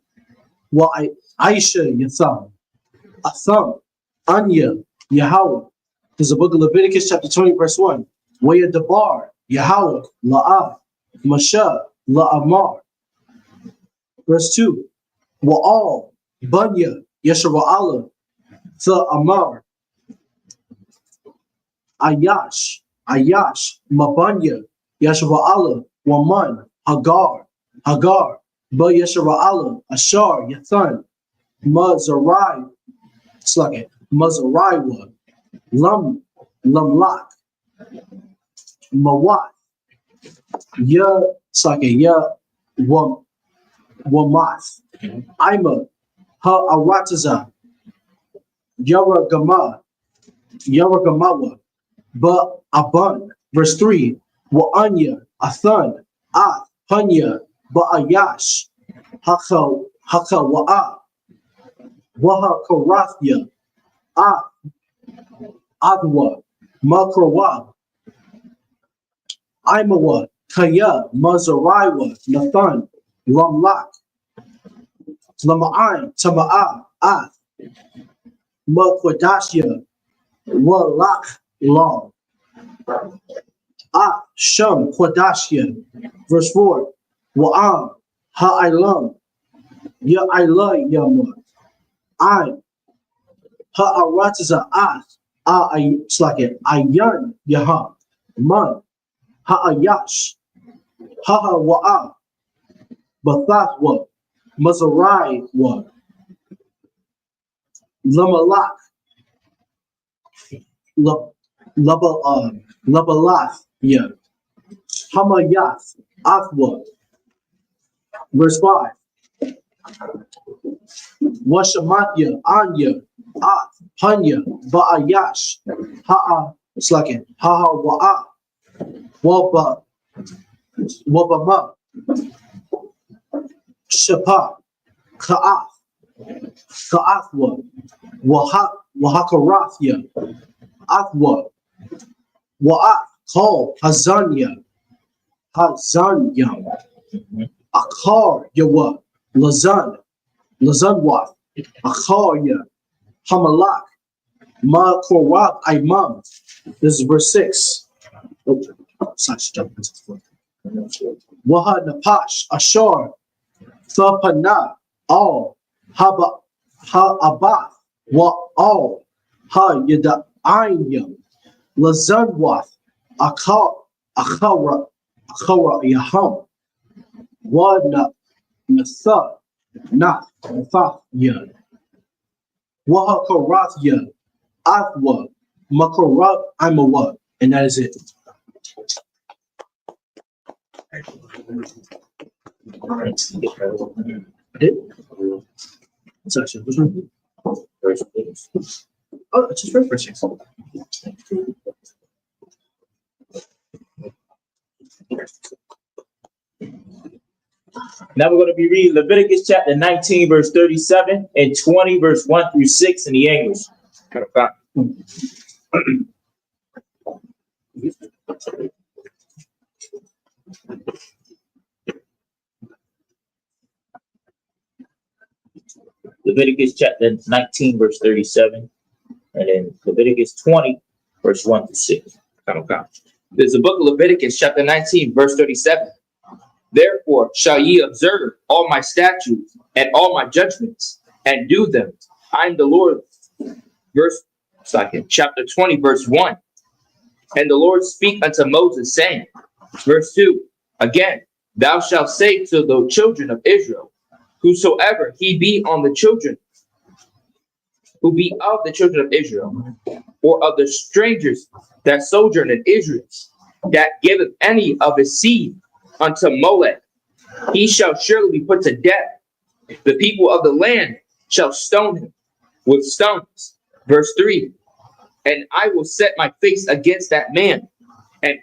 Speaker 5: Aisha, your thumb. A thumb. Anya. Yahweh. This is the book of Leviticus, chapter 20, verse 1. Waya Dabar. Yahweh. La'ah. Masha. La'amar. Verse 2, Wa'al, Bunya, Yeshara'ala, the Amar, Ayash, Mabanya, Yeshara'ala, Waman, Hagar, Ba Yeshara'ala, Ashar, Yathan, Mazarai, Mazaraiwa, Lamlak, Mawat, Wamath, Ima, Arataza, Yaragamawa, Ba Aban. Verse 3, Wa'anya, Athan, Panya, Ba Ayash, Haka Wa'a, Waha Karathya, Adwa, Makrawa, Imawa, Kaya, Mazaraiwa, Nathan, Lamlak, Lama'ain, Tama'a, Makwadashya, Walak, Long, Sham, Kwadashya. Verse 4, Wa'am, Ha'ailam, Ya'ila Yama, Ha'aratiza, Ayan, Yaha, Man, Ha'ayash, Wa'a, Bathathwa, Mazarai wa, Lamalak, Labalath, yeah, Hamayath, Athwa. Verse 5, Washamatya, Anya, Panya, Ba'ayash, Wa'a, Wabama, Shapa, Ka'athwa, Wahakarathya, Athwa, Wa'at, Kol, Hazanya, Akar, Yawa, Lazanwath, Akar, Hamalak, Korab, Imam. This is verse 6. Waha Napash, Ashar, Thapana, all, Ha'abath, Wa'al, Yada'ayim, Lazanwath, Akara Yaham, Wana Matha, Nath, Mathya, Wahakarathya, Athwa, Makarab, Imawa. And that is it. It's actually, which one? Oh, it's just referencing.
Speaker 3: Now we're going to be reading Leviticus chapter 19, verse 37 and 20, verse 1 through 6 in the English. Leviticus chapter 19, verse 37, and then Leviticus 20, verse 1 through 6.
Speaker 2: There's the book of Leviticus, chapter 19, verse 37. Therefore shall ye observe all my statutes and all my judgments, and do them. I am the Lord. Chapter 20, verse 1. And the Lord speak unto Moses, saying, verse 2, again, thou shalt say to the children of Israel, whosoever he be on the children, who be of the children of Israel, or of the strangers that sojourn in Israel, that giveth any of his seed unto Molech, he shall surely be put to death. The people of the land shall stone him with stones. Verse 3, and I will set my face against that man, and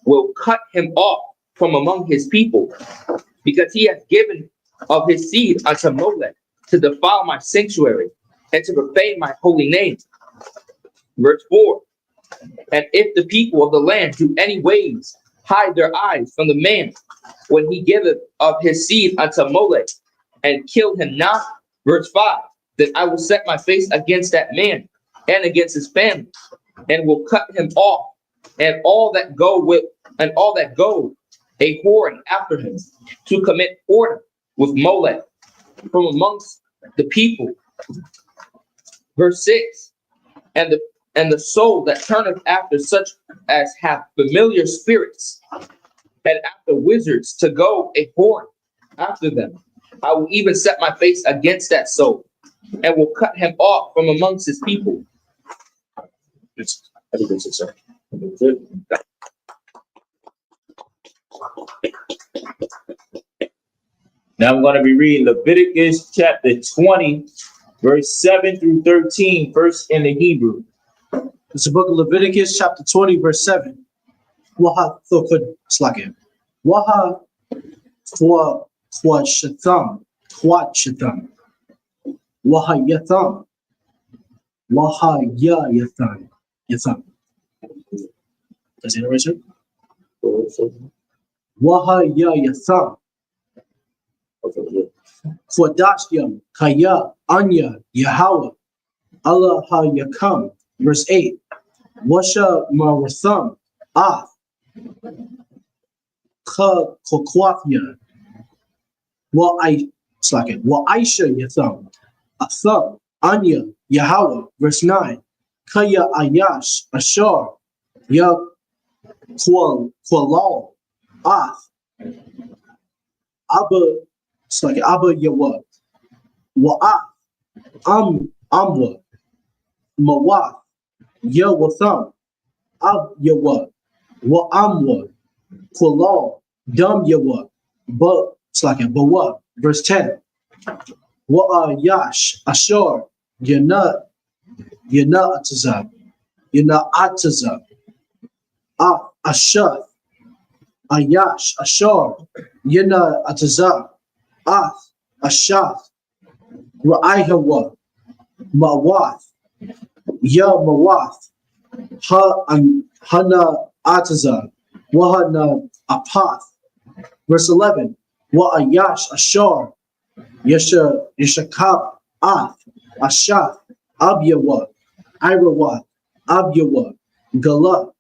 Speaker 2: will cut him off from among his people, because he hath given of his seed unto Molech, to defile my sanctuary, and to profane my holy name. Verse 4, and if the people of the land do any ways hide their eyes from the man, when he giveth of his seed unto Molech, and kill him not. Verse 5, then I will set my face against that man, and against his family, and will cut him off, and all that go a whoring after him, to commit whoredom with Molech from amongst the people. Verse 6, and the soul that turneth after such as have familiar spirits, and after wizards, to go a whoring after them, I will even set my face against that soul, and will cut him off from amongst his people.
Speaker 3: I think that's it, sir. Now I'm going to be reading Leviticus chapter 20, verse 7 through 13, first in the Hebrew.
Speaker 5: It's the book of Leviticus, chapter 20, verse 7. Waha Slakim. Waha Shatham. Waha Yatham. Waha Yatham. Yatham. That's it, right, sir? Waha Yatham. Quadastyam Kaya Anya Yahweh Allah Ha Yakam. Verse 8. Washa Maratham Ath Kokwathya Wa Aisha Yatham Atham Anya Yahweh. Verse 9. Kaya Ayash Ashar Ya Kwalal Ath Abba Yawa Wa'ath Amwa Mawath Yawatham Ab Yawa Wa'amwa Kwalal Dum Yawa Bawa. Verse 10. Wa'ayash Ashar Yana Atazab Ashath Ayash Ashar Yana Atazab Ath Ashath Ra'ayhawa Mawath Ya Mawath Hana Atazab Wahana Apath. Verse 11. Wa'ayash Ashar Yashakab Ath Ashath Abyawa Irawa Abyawa Gala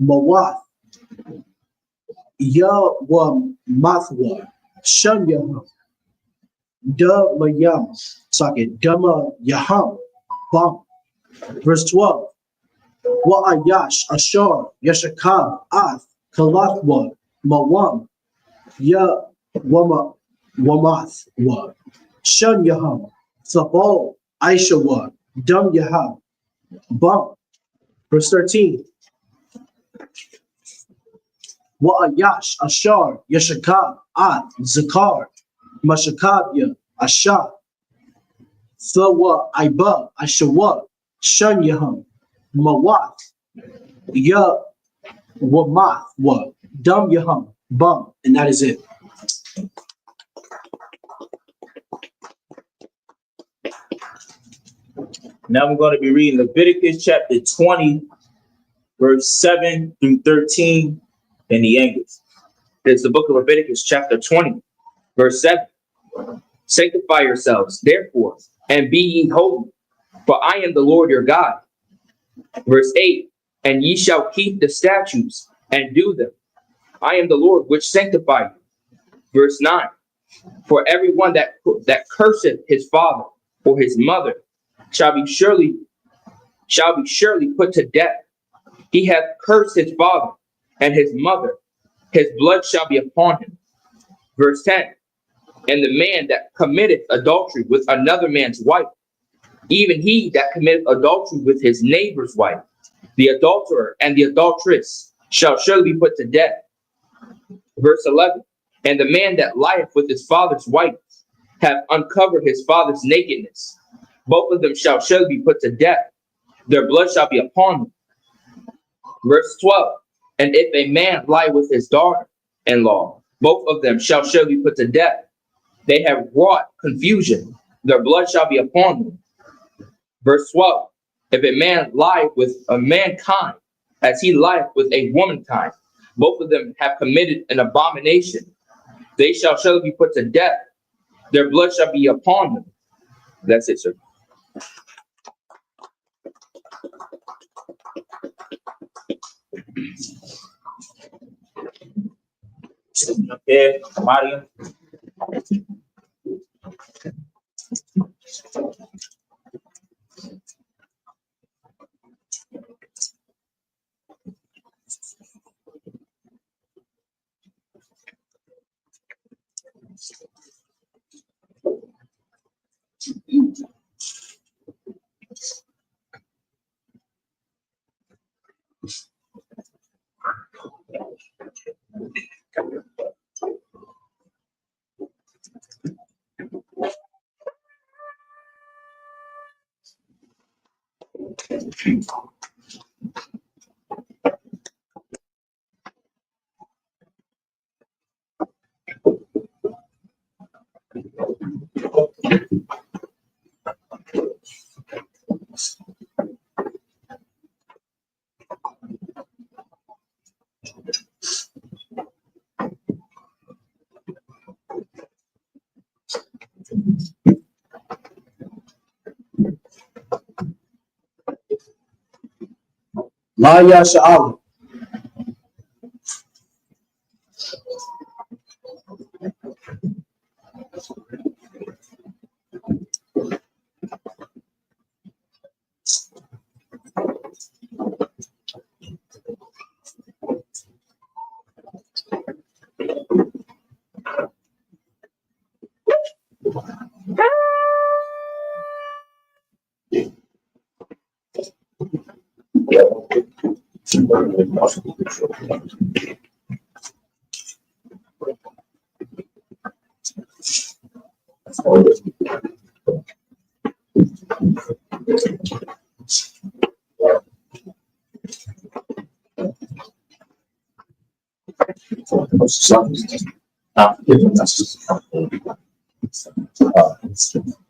Speaker 5: Mawath Ya Mathwa Shanyaham Damayam Dama Yaham Bam. Verse 12. Wa'ayash Ashar Yashakab Ath Kalathwa Mawam Ya Wamath Wa Shanyaham Sabal Aishawa Dam Yaham Bam. Verse 13. Wa'ayash Ashar Yashakab At Zakar Mashakabya Ashar Thawa Iba Ashawa Shanyaham Mawath Ya Wamath Wa Dam Yaham Bam. And that is it.
Speaker 3: Now we're going to be reading Leviticus chapter 20, verse 7 through 13 in the English.
Speaker 2: It's the book of Leviticus, chapter 20, verse 7. Sanctify yourselves, therefore, and be ye holy, for I am the Lord your God. Verse 8. And ye shall keep the statutes and do them. I am the Lord which sanctify you. Verse 9. For everyone that curseth his father or his mother shall be surely put to death. He hath cursed his father and his mother, his blood shall be upon him. Verse 10. And the man that committeth adultery with another man's wife, even he that committeth adultery with his neighbor's wife, the adulterer and the adulteress shall surely be put to death. Verse 11. And the man that lieth with his father's wife hath uncovered his father's nakedness. Both of them shall surely be put to death. Their blood shall be upon them. Verse 12. And if a man lie with his daughter-in-law, both of them shall surely be put to death. They have wrought confusion. Their blood shall be upon them. Verse 12. If a man lie with a mankind, as he lieth with a womankind, both of them have committed an abomination. They shall surely be put to death. Their blood shall be upon them. That's it, sir.
Speaker 3: Okay, Mario.
Speaker 5: Maya Sha'ala.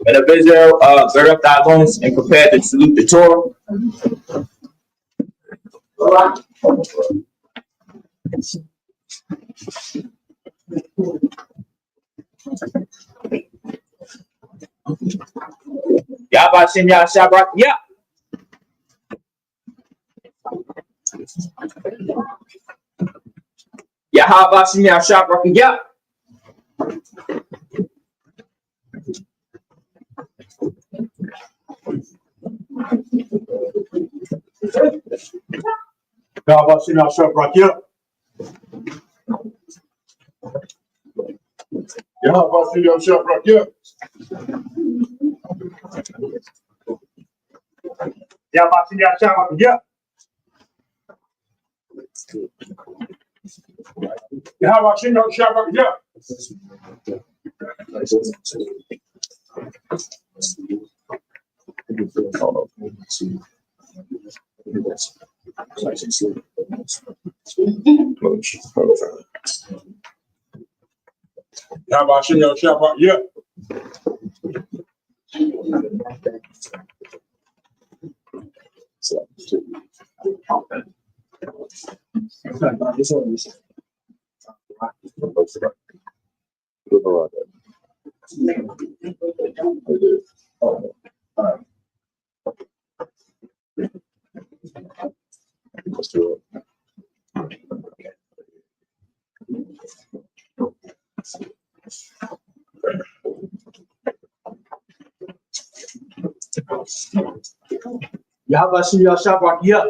Speaker 3: Men of Israel, gird up thy loins and prepare to salute the Torah. Yabashim Yashabrak, yeah. Yahabashim Yashabrak, yeah.
Speaker 4: Yahweh Shabrak, yeah. Yahweh Shabrak, yeah. Yahweh Shabrak, yeah. Yahweh Shabrak, yeah. Yahweh Shabrak, yeah. Let's do it.
Speaker 5: Yahweh Yahshua Barakiyah.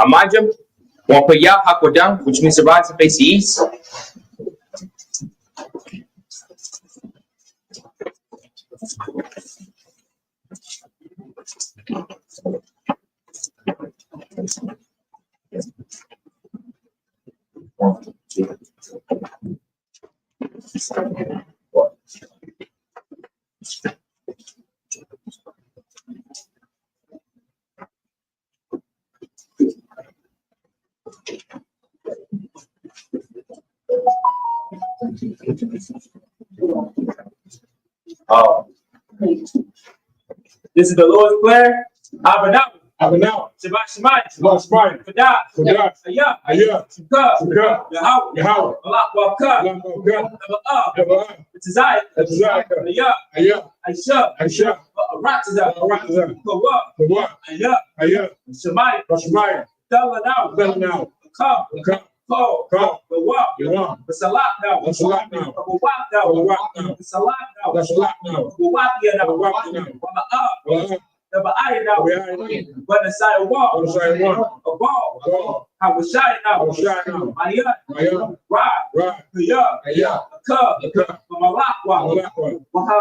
Speaker 2: Amajim, Wapaya Hakwadam, which means to rise and face the east.
Speaker 3: This is the Lord's prayer. Abanaw.
Speaker 4: Abanaw.
Speaker 3: Shabbat Shemai.
Speaker 4: Shabbat Shemai.
Speaker 3: Fadah.
Speaker 4: Fadah.
Speaker 3: Ayah.
Speaker 4: Ayah.
Speaker 3: Shukah.
Speaker 4: Shukah.
Speaker 3: Yahweh.
Speaker 4: Yahweh.
Speaker 3: Allah Wakah.
Speaker 4: Allah Wakah.
Speaker 3: Naba'ah.
Speaker 4: Naba'ah.
Speaker 3: Tazai.
Speaker 4: Tazai.
Speaker 3: Ayah.
Speaker 4: Ayah.
Speaker 3: Aisha.
Speaker 4: Aisha.
Speaker 3: Ratazah.
Speaker 4: Ratazah.
Speaker 3: Kawah.
Speaker 4: Kawah.
Speaker 3: Ayah.
Speaker 4: Ayah.
Speaker 3: Shemai.
Speaker 4: Shemai.
Speaker 3: Dalanaw.
Speaker 4: Dalanaw.
Speaker 3: Come.
Speaker 4: Come.
Speaker 3: Call.
Speaker 4: Call.
Speaker 3: The walk.
Speaker 4: Yawah.
Speaker 3: The salat now.
Speaker 4: The salat now.
Speaker 3: The walk now.
Speaker 4: The walk now.
Speaker 3: The salat now.
Speaker 4: The salat now.
Speaker 3: The walk now.
Speaker 4: The walk now.
Speaker 3: Wala'ah. The ba'ayah now.
Speaker 4: Ba'ayah.
Speaker 3: When the side walk.
Speaker 4: When the side walk.
Speaker 3: A ball.
Speaker 4: A ball.
Speaker 3: I was shy now.
Speaker 4: I was shy now.
Speaker 3: Ayah.
Speaker 4: Ayah.
Speaker 3: Right.
Speaker 4: Right.
Speaker 3: Ayah.
Speaker 4: Ayah.
Speaker 3: A cub.
Speaker 4: A cub.
Speaker 3: Malakwa.
Speaker 4: Malakwa.
Speaker 3: Waha.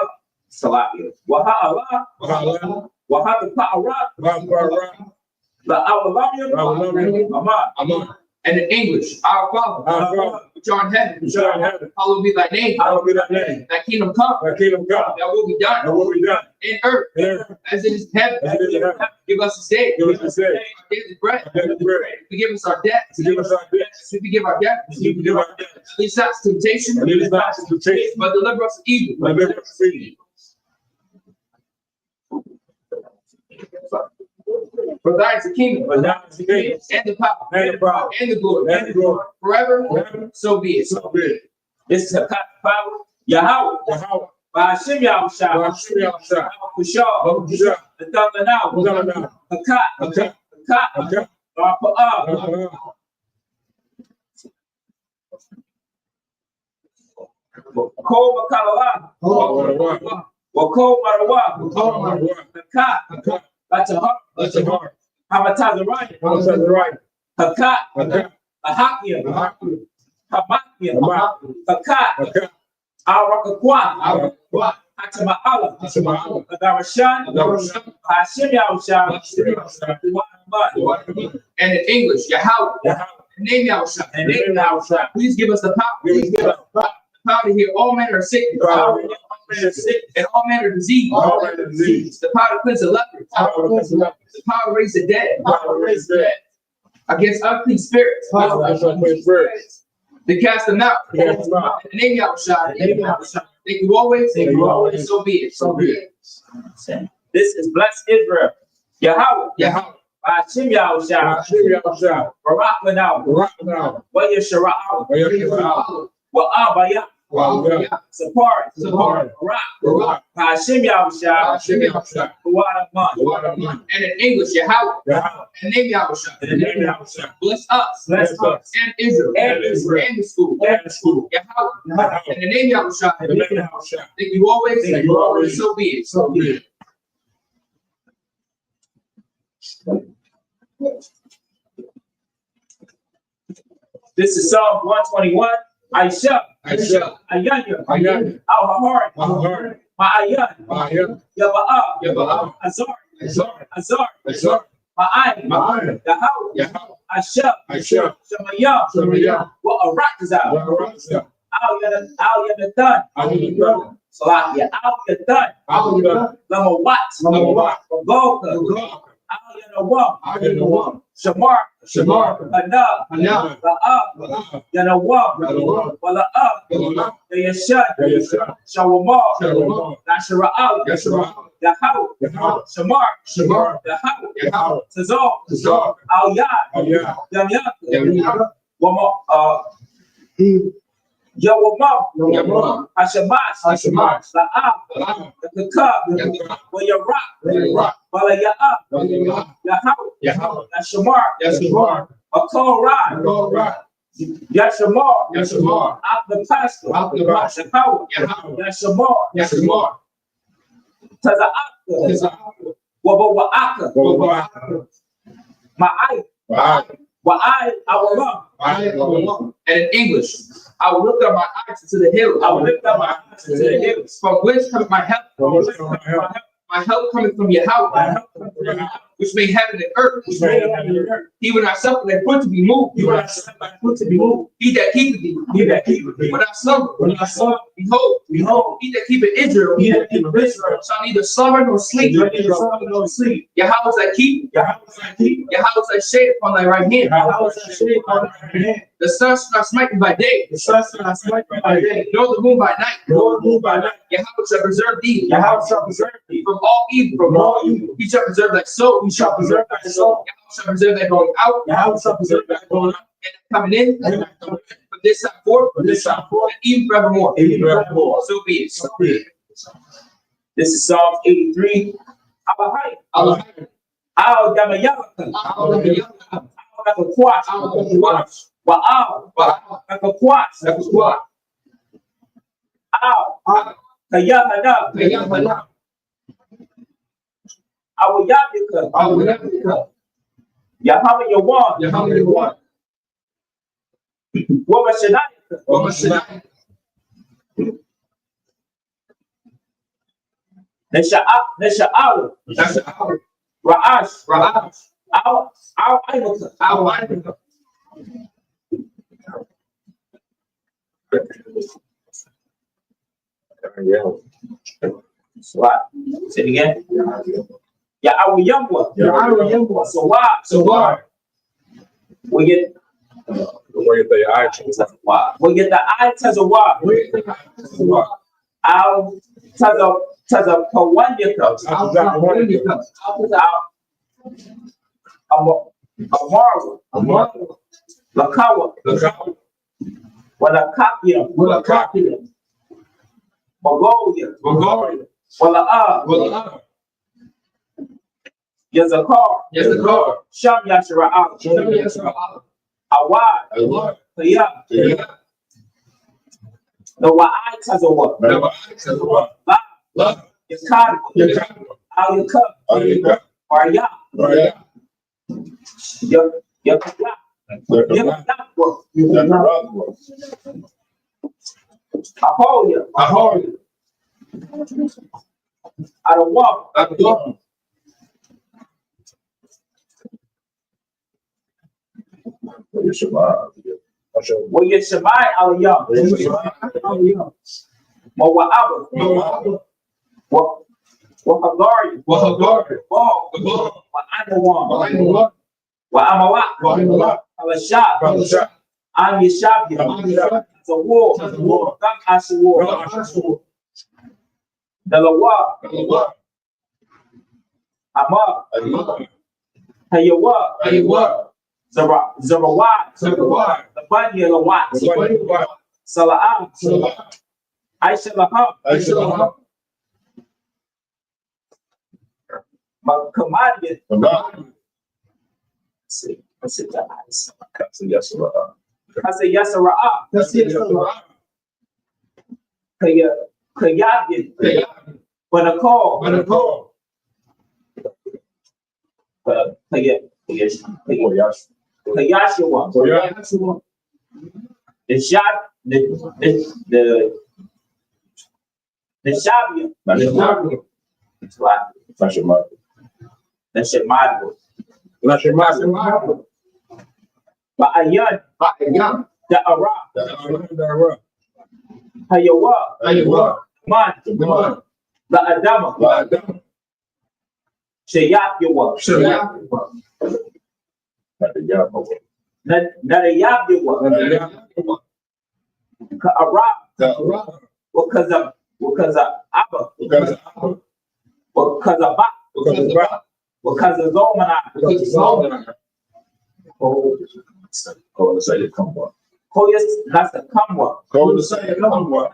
Speaker 3: Salakia. Waha Allah.
Speaker 4: Wahala.
Speaker 3: Waha the Pa'arat.
Speaker 4: Wahala.
Speaker 3: The Awalamian. Amar.
Speaker 4: Aman.
Speaker 2: And in English, our Father,
Speaker 4: Our Father,
Speaker 2: which art in heaven,
Speaker 4: which art in heaven,
Speaker 2: hallowed be thy name.
Speaker 4: hallowed be thy name.
Speaker 2: Thy kingdom come.
Speaker 4: Thy kingdom come.
Speaker 2: Thy will be done.
Speaker 4: Thy will be done.
Speaker 2: In earth,
Speaker 4: In earth,
Speaker 2: as it is in heaven.
Speaker 4: as it is in heaven.
Speaker 2: Give us this day
Speaker 4: Give us this day
Speaker 2: our daily bread.
Speaker 4: our daily bread.
Speaker 2: Forgive us our debts.
Speaker 4: Forgive us our debts.
Speaker 2: As we forgive our debtors.
Speaker 4: As we forgive our debtors.
Speaker 2: Lead us not into temptation,
Speaker 4: And lead us not into temptation,
Speaker 2: but deliver us from evil.
Speaker 4: but deliver us from evil.
Speaker 2: For thine is the kingdom,
Speaker 4: For thine is the kingdom,
Speaker 2: and the power,
Speaker 4: and the power,
Speaker 2: and the glory,
Speaker 4: and the glory,
Speaker 2: forever.
Speaker 4: forever.
Speaker 2: So be it.
Speaker 4: So be it.
Speaker 3: This is a power. Yahweh.
Speaker 4: Yahweh,
Speaker 3: Ba'ashim Yahushua.
Speaker 4: Ba'ashim Yahushua.
Speaker 3: Kushah.
Speaker 4: Baruch
Speaker 3: The Thamanaw.
Speaker 4: Hosanna.
Speaker 3: Hakat.
Speaker 4: Hakat.
Speaker 3: Hakat.
Speaker 4: Hakat.
Speaker 3: Rafa'ah.
Speaker 4: Hakat.
Speaker 3: Ko Makalalah.
Speaker 4: Hakat.
Speaker 3: Wako Marawah.
Speaker 4: Hakat.
Speaker 3: Hakat.
Speaker 4: Hakat.
Speaker 3: That's a heart.
Speaker 4: That's a heart.
Speaker 3: Hamatazariah.
Speaker 4: Hamat on the right.
Speaker 3: Hakat.
Speaker 4: Hakat.
Speaker 3: Ahakia.
Speaker 4: Hakat.
Speaker 3: Hamakia.
Speaker 4: Hamat.
Speaker 3: Hakat.
Speaker 4: Hakat.
Speaker 2: Our
Speaker 3: Arakakwa. Hatama'ala.
Speaker 4: Hatama'ala.
Speaker 3: Adarashan.
Speaker 4: Adarashan.
Speaker 3: Hashim Yahushua.
Speaker 4: Ba'ashim Yahushua.
Speaker 2: and in English, Yahweh.
Speaker 4: Yahweh.
Speaker 2: Name Yahushua.
Speaker 3: And they Yahushua.
Speaker 2: Please give us the power.
Speaker 4: Please give us the
Speaker 2: power to heal all manner of sickness.
Speaker 4: power
Speaker 2: And all manner of disease.
Speaker 4: all manner of disease.
Speaker 2: The power to cleanse the lepers.
Speaker 4: Power to cleanse the lepers.
Speaker 2: The power to raise the dead.
Speaker 4: Power to raise the dead.
Speaker 2: Against unclean spirits.
Speaker 4: Against unclean spirits.
Speaker 2: To cast them out.
Speaker 4: To cast them out.
Speaker 2: In the name Yahushua.
Speaker 4: Name Yahushua.
Speaker 2: Thank you always.
Speaker 4: Thank you always.
Speaker 2: So be it.
Speaker 4: So be it.
Speaker 3: This is blessed Israel. Yahweh.
Speaker 2: Yahweh.
Speaker 3: Hashim Yahushua.
Speaker 4: Ba'ashim Yahushua.
Speaker 3: Barak Lanaw.
Speaker 4: Barak now.
Speaker 3: Wa Yashara'ah.
Speaker 4: Wa Yashua.
Speaker 3: Wa Abaya. Sapari, Barak, Hashem Yahushua, Kawadaman.
Speaker 2: And in English, Yahweh. And name Yahushua. Bless us. And Israel. And the school. Yahweh. And the name Yahushua. That you always. So be it.
Speaker 3: This is Psalm 121. Aisha, Ayanya, Al-Hahar, Ma'ayan, Yaba'a, Azar, Ma'ayin, Yahweh, Asha, Shemayah, Wa'arakazah, Al-Yanathan, Salakia, Al-Yathan, Lamawat, Golka, Al-Yanawam, Shamar, Hanab, La'ab, Yanawam, Wala'ab, Yashad, Shawamar, Nashara'al, Yahweh, Shamar, Yahweh, Tazar, Al-Yad, Yamyak, Yawamam, Hashemas, La'ab, Yakakab, Wayarak, Balaya'ab, Yahweh, Yashamar, Akal Yashamar, Abdul Yashamar, Taza'aka, Wabawa'aka, Ma'ai, Wa'ai,
Speaker 2: And in English, I will lift up my eyes to the hills. From whence cometh my help? My help coming from Yahweh, which made heaven and earth. He will not suffer thy foot to be moved. He that keepeth thee, will not slumber. Behold, he that keepeth Israel, shall neither slumber nor sleep. Yahweh thy keep, Yahweh thy shade upon thy right hand. The sun shall not smite thee by day, nor the moon by night. Yahweh shall preserve thee from all evil. He shall preserve thy soul. Yahweh shall preserve thy going out. And coming in. From this time forth. And even forevermore. So be it.
Speaker 3: This is Psalm 83. Al Damayaka. Wa'al. Al Kayahana. Awayabika. Yahama Yawan. Wamashadayaka. Nasha'awa. Ra'ash. Al-Aimaka. What? Say it again. Yeah, our young one. So why? We get the eye to why. Our to Kawanyaka. Amaru. Lakawa. Walakapia. Mongolia. Wala'ah. Yazakar. Sham Yashira'ah. Awad. Kayah. The Wa'ai Tazawa. La. Yakad. Al-Yakab. Arya. Yakab. Aholia. Adawam. Yeshamai al-Yam. Mawa'aba. Wahagari. Wa'anawam. Wa'amawak. Alashab. Am Yeshabia. The war. Gam Ashawar. Dalawa. Amar. Hayawa. Zarawat. The Banya Lawat. Salah. Aisha Kamadian. I said Yasara. Kayabin. When a call. Kayashua. The shot, the Shabia. That's your model. But Ayan, the Arab, Hayawa, Man, the Adama, Shayapyawa, Nadayawa, Arab, because of Abba, because of Zolmana. Koyas Nasa Kamwa,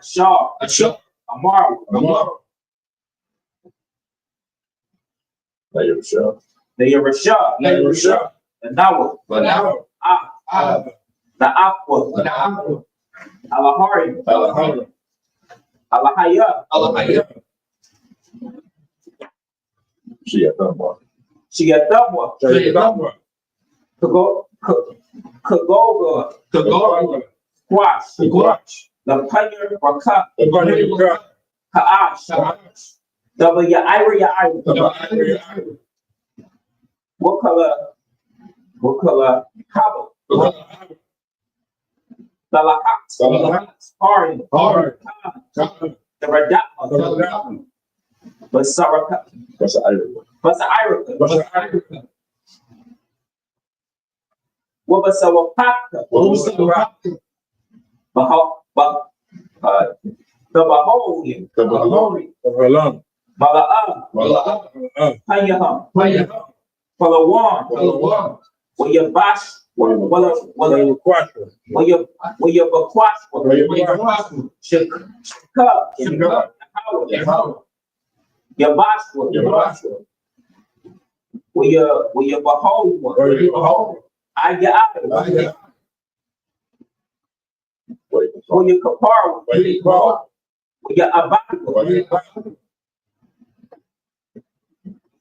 Speaker 3: Shah, Amar, the Yerusha, the Nawa, the Aqua, Alahari, Alahaya, she got Thamwa, Kagoga, Squash, the Pioneer Raka, Ka'ash, W Ira, what color, Kabo, the Lahat, Hard, the Radama, Basaraka, Basaraka, what was our Paka, the Baholi, Mala'ah, Hayaham, Palawan, where your bash, where your bakwash, Shaka, your bash, where your behold, I get out of it. Where your kapar, where your abad,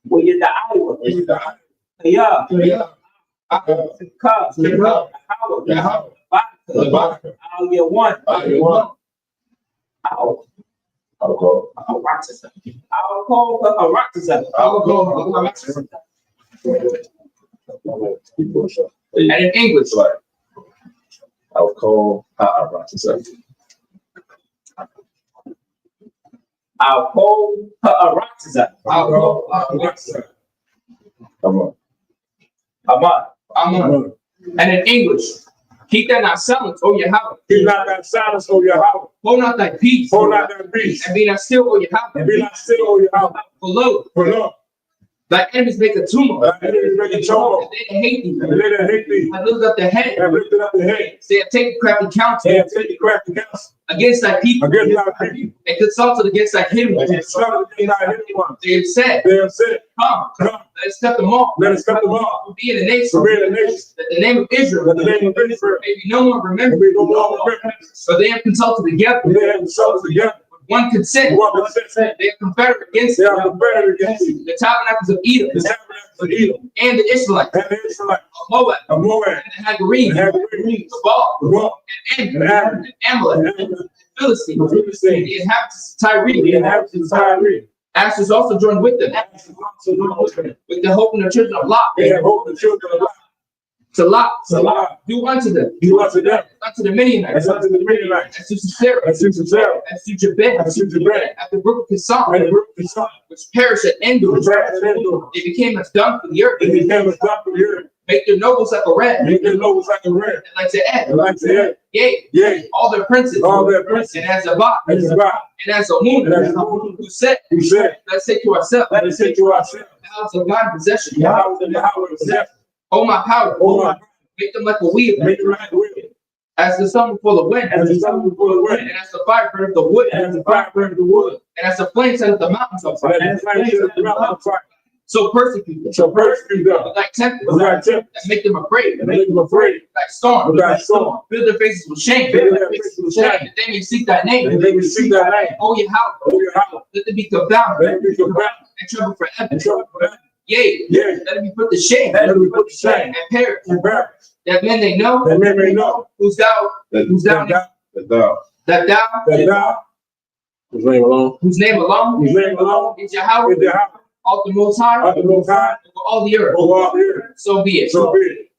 Speaker 3: where your da'awa, yeah, I'll get one. I'll call a Roxas. And in English,
Speaker 4: I'll call Roxas.
Speaker 3: I'll call a Roxas.
Speaker 4: Come
Speaker 3: on. And in English, keep that not silence, O Yahweh.
Speaker 4: Keep not that silence, O Yahweh.
Speaker 3: Hold not thy peace.
Speaker 4: Hold not that peace.
Speaker 3: And be not still, O Yahweh.
Speaker 4: And be not still, O Yahweh.
Speaker 3: For lo, thy enemies make a tumult.
Speaker 4: Thy enemies make a tumult.
Speaker 3: And they that hate thee.
Speaker 4: And they that hate thee.
Speaker 3: Have lifted up their head.
Speaker 4: Have lifted up their head.
Speaker 3: They have taken crafty counsel.
Speaker 4: They have taken crafty counsel.
Speaker 3: Against thy people.
Speaker 4: Against thy people.
Speaker 3: And consulted against thy hidden ones.
Speaker 4: And consulted against thy hidden ones.
Speaker 3: They have said, Come, let us cut them off.
Speaker 4: Let us cut them off.
Speaker 3: To be in the nation.
Speaker 4: To be in the nation.
Speaker 3: That the name of Israel.
Speaker 4: That the name of Israel.
Speaker 3: May be no one remembered.
Speaker 4: May be no one remembered.
Speaker 3: So they have consulted together.
Speaker 4: They have consulted together.
Speaker 3: One consent. They are confederate against
Speaker 4: you.
Speaker 3: The tabernacles of Edom. And the Israelites. Of Moab. And the Hagarene. The Baal. And Amalek. The Philistines. The inhabitants of Tyre. Ashes also joined with them. With the hope in the children of Lot. To Lot. Do unto them. Unto the Midianites. As to Sisera. As to Jabin. At the brook of Kison. Which perished at Endor. They became as dung for the earth. Make their nobles like a rat. And like to add. Yea. All their princes. And as a bot. And as a moon. Who said. Let's say to ourselves. The house of God possession. Oh my power. Make them like a wheel.
Speaker 2: As the sun before the wind.
Speaker 3: As the sun before the wind.
Speaker 2: And as the fire burneth the wood.
Speaker 3: And as the fire burns the wood.
Speaker 2: And as the flame setteth the mountains on fire.
Speaker 3: And as the flame setteth the mountains on fire.
Speaker 2: So persecute them.
Speaker 3: So persecute them.
Speaker 2: Like tempest.
Speaker 3: Like tempest.
Speaker 2: And make them afraid.
Speaker 3: And make them afraid.
Speaker 2: Like storm.
Speaker 3: Like storm.
Speaker 2: Fill their faces with shame.
Speaker 3: Fill their faces with shame.
Speaker 2: That they may seek thy name.
Speaker 3: And they may seek thy name.
Speaker 2: O your house.
Speaker 3: O your house.
Speaker 2: Let them be confounded.
Speaker 3: Let them be confounded.
Speaker 2: And trouble forever.
Speaker 3: And trouble forever.
Speaker 2: Yea.
Speaker 3: Yea.
Speaker 2: Let them be put to shame.
Speaker 3: Let them be put to shame.
Speaker 2: And perish.
Speaker 3: And perish.
Speaker 2: That men may know.
Speaker 3: That men may know.
Speaker 2: Who's thou. Who's thou.
Speaker 3: That thou.
Speaker 2: That thou.
Speaker 3: That thou. Whose name alone.
Speaker 2: Whose name alone.
Speaker 3: Whose name alone.
Speaker 2: Is Yahweh.
Speaker 3: Is Yahweh.
Speaker 2: All the Most High.
Speaker 3: All the Most High.
Speaker 2: Over all the earth.
Speaker 3: Over all the earth.
Speaker 2: So be it.
Speaker 3: So be it.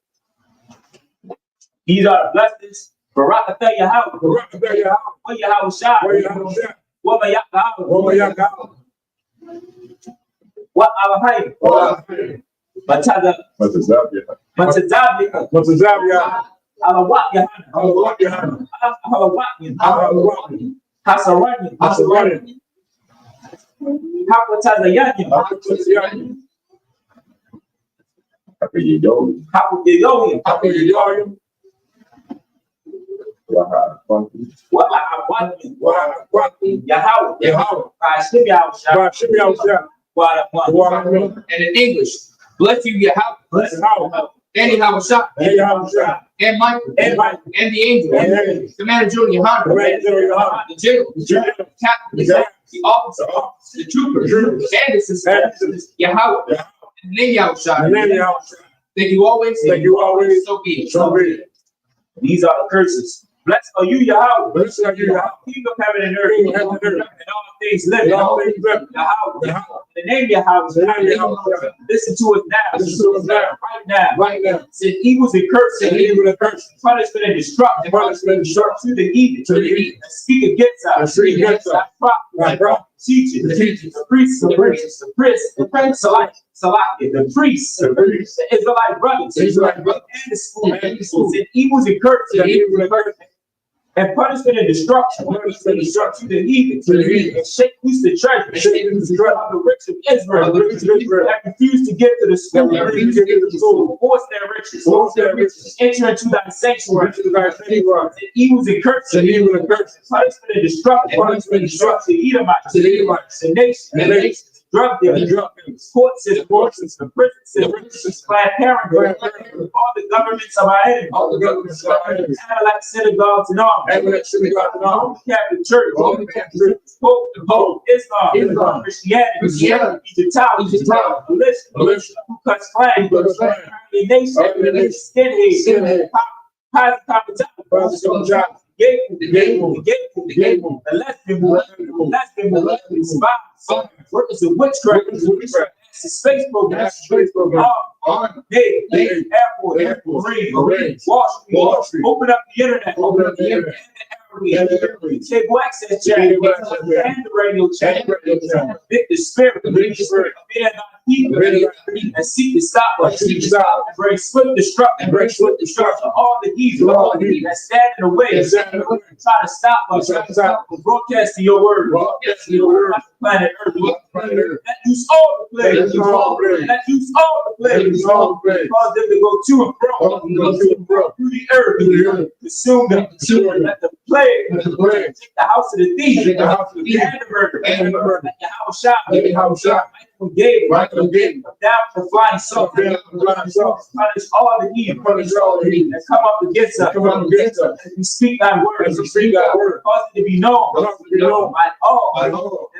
Speaker 6: These are the blessings. Barakatah Yahweh.
Speaker 3: Barakatah Yahweh.
Speaker 6: Wa Yahweh Shai.
Speaker 3: Wa Yahweh Shai.
Speaker 6: Wa Mayakah.
Speaker 3: Wa Mayakah.
Speaker 6: Wa Alahai. Bataza. Batazabia.
Speaker 3: Batazabia.
Speaker 6: Alawak Yahana.
Speaker 3: Alawak Yahana.
Speaker 6: Alawakin.
Speaker 3: Alawakin.
Speaker 6: Hasaranin.
Speaker 3: Hasaranin.
Speaker 6: Hakatazayanin.
Speaker 3: Hakatazayanin.
Speaker 6: Hakuyoyin.
Speaker 3: Hakuyoyin.
Speaker 6: Wa Awakin.
Speaker 3: Wa
Speaker 6: Yahweh.
Speaker 3: Yahweh.
Speaker 6: Bashim Yahweh Shai.
Speaker 3: Bashim Yahweh Shai.
Speaker 6: Wa
Speaker 2: And in English, bless you, Yahweh.
Speaker 3: Bless Yahweh.
Speaker 2: And Yahweh Shai.
Speaker 3: And Yahweh Shai.
Speaker 2: And Michael.
Speaker 3: And Michael.
Speaker 2: And the angel.
Speaker 3: And the angel.
Speaker 2: Commander General Yohanan.
Speaker 3: Commander General Yohanan.
Speaker 2: The general.
Speaker 3: The general.
Speaker 2: Captain.
Speaker 3: The captain.
Speaker 2: The officer. The troopers. And the sisters. Yahweh. In the name Yahweh Shai.
Speaker 3: In the name Yahweh Shai.
Speaker 2: Thank you always.
Speaker 3: Thank you always.
Speaker 2: So be it.
Speaker 3: So be it.
Speaker 6: These are the curses. Blessed are you, Yahweh.
Speaker 3: Blessed are you, Yahweh.
Speaker 6: King of heaven and earth.
Speaker 3: King of heaven and earth.
Speaker 6: And all things living.
Speaker 3: And all things living.
Speaker 6: Yahweh.
Speaker 3: Yahweh.
Speaker 6: In the name Yahweh.
Speaker 3: In the name Yahweh.
Speaker 6: Listen to us now.
Speaker 3: Listen to us now.
Speaker 6: Right now.
Speaker 3: Right now.
Speaker 6: Send evils and curses.
Speaker 3: And evil and curses.
Speaker 6: Punishment and destruction.
Speaker 3: Punishment and destruction.
Speaker 6: To the evil.
Speaker 3: To the evil.
Speaker 6: And speak against us.
Speaker 3: And speak against us.
Speaker 6: Like prophets. Teachers.
Speaker 3: The teachers.
Speaker 6: The priests. The priests. The priests. The priests. The priests.
Speaker 3: The priests.
Speaker 6: The Israelite brothers.
Speaker 3: The Israelite brothers.
Speaker 6: And the school.
Speaker 3: And the school.
Speaker 6: Send evils and curses.
Speaker 3: And evil and curses.
Speaker 6: And punishment and destruction.
Speaker 3: Punishment and destruction.
Speaker 6: To the heathen.
Speaker 3: To the heathen.
Speaker 6: And shake loose the treasure.
Speaker 3: And shake loose the treasure.
Speaker 6: Of the rich of Israel.
Speaker 3: Of the rich of Israel.
Speaker 6: That refuse to give to the school.
Speaker 3: That refuse to give to the school.
Speaker 6: Force their riches.
Speaker 3: Force their riches.
Speaker 6: Enter into thy sanctuary.
Speaker 3: Enter into thy sanctuary.
Speaker 6: And evils and curses.
Speaker 3: And evil and curses.
Speaker 6: Punishment and destruction.
Speaker 3: Punishment and destruction.
Speaker 6: To the Edomites.
Speaker 3: To the Edomites.
Speaker 6: The nations.
Speaker 3: The nations.
Speaker 6: Drug
Speaker 3: And
Speaker 6: dealers.
Speaker 3: drug dealers.
Speaker 6: Court systems. The prison
Speaker 3: The
Speaker 6: system.
Speaker 3: prison system.
Speaker 6: Planned Parenthood.
Speaker 3: Planned Parenthood.
Speaker 6: All the governments of our enemies.
Speaker 3: All the governments of our enemies.
Speaker 6: Like synagogues and all.
Speaker 3: Eminent synagogues and all.
Speaker 6: Catholic Church.
Speaker 3: Roman Catholic Church.
Speaker 6: Pope, Islam. Christianity. Egyptology. Militia. Ku Klux Klan.
Speaker 3: Ku Klux Klan.
Speaker 6: Army Nation.
Speaker 3: Army Nation.
Speaker 6: Skinhead.
Speaker 3: Skinhead.
Speaker 6: Positive. Gay movement. The lesbian movement. Spies. Workers of witchcraft. The space program. Army, Navy, Airport, Marines, Wall Street. Open up the internet. And the cable access channel. And the radio channel. The spirit of being not people. And seek to stop us. And bring swift destruction. All the evil. That stand in the way. Try to stop us. From broadcasting your word. Planet Earth. That use all the players. That use all the players. Cause them to go to and fro. Through the earth. Consume them. Let the plague take the house of the thief. And the murder. Let Yahweh Shai. Michael gave come down from flying saucer. Punish all the evil that come up against us. As we speak thy word. Cause it to be known by all that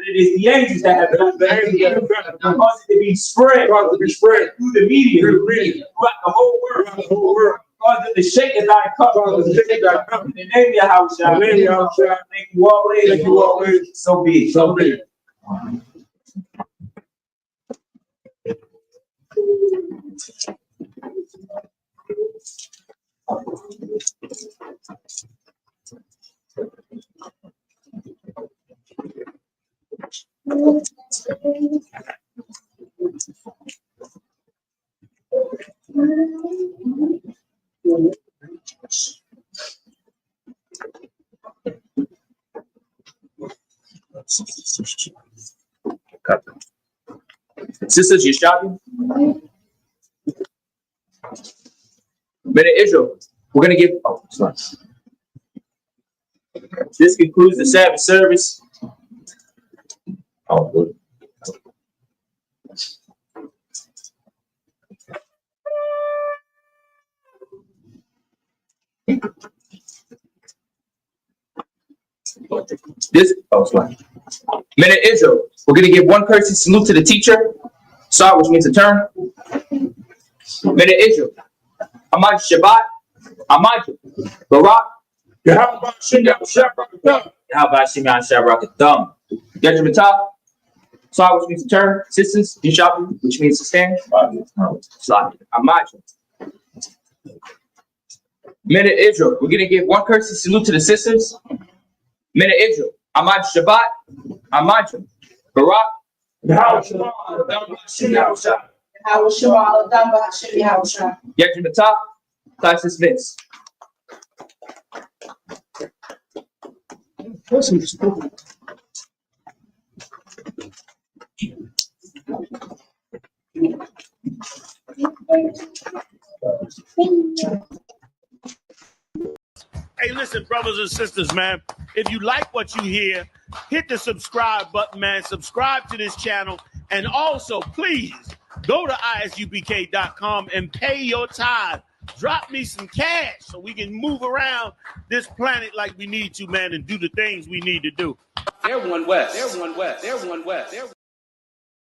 Speaker 6: it is the angels that have done it. Cause it to be spread through the media throughout the whole world. Cause it to shake as I come. In the name of Yahweh. Thank you always. So be it.
Speaker 2: Sisters, you shopping? Men of Israel, we're going to give,
Speaker 3: This concludes the Sabbath service.
Speaker 4: Oh, good.
Speaker 2: Men of Israel, we're going to give one courtesy salute to the teacher. Sar, which means a turn. Men of Israel, Ahmad Shabbat, Ahmad Barak,
Speaker 6: How about Shabbat?
Speaker 3: How about Shimon Shabbat?
Speaker 2: Yajimata, Sar, which means to turn. Sisters, Yishabu, which means to stand. Slide. Ahmad. Men of Israel, we're going to give one courtesy salute to the sisters. Men of Israel, Ahmad Shabbat, Ahmad Barak,
Speaker 6: How Shabbat?
Speaker 7: How Shema done by Hashem Yahushua.
Speaker 2: Yajimata, class dismissed.
Speaker 1: Hey, listen, brothers and sisters, man. If you like what you hear, hit the subscribe button, man. Subscribe to this channel. And also, please go to isubk.com and pay your tithe. Drop me some cash so we can move around this planet like we need to, man, and do the things we need to do.
Speaker 2: They're one west. They're one west. They're one west. They're one.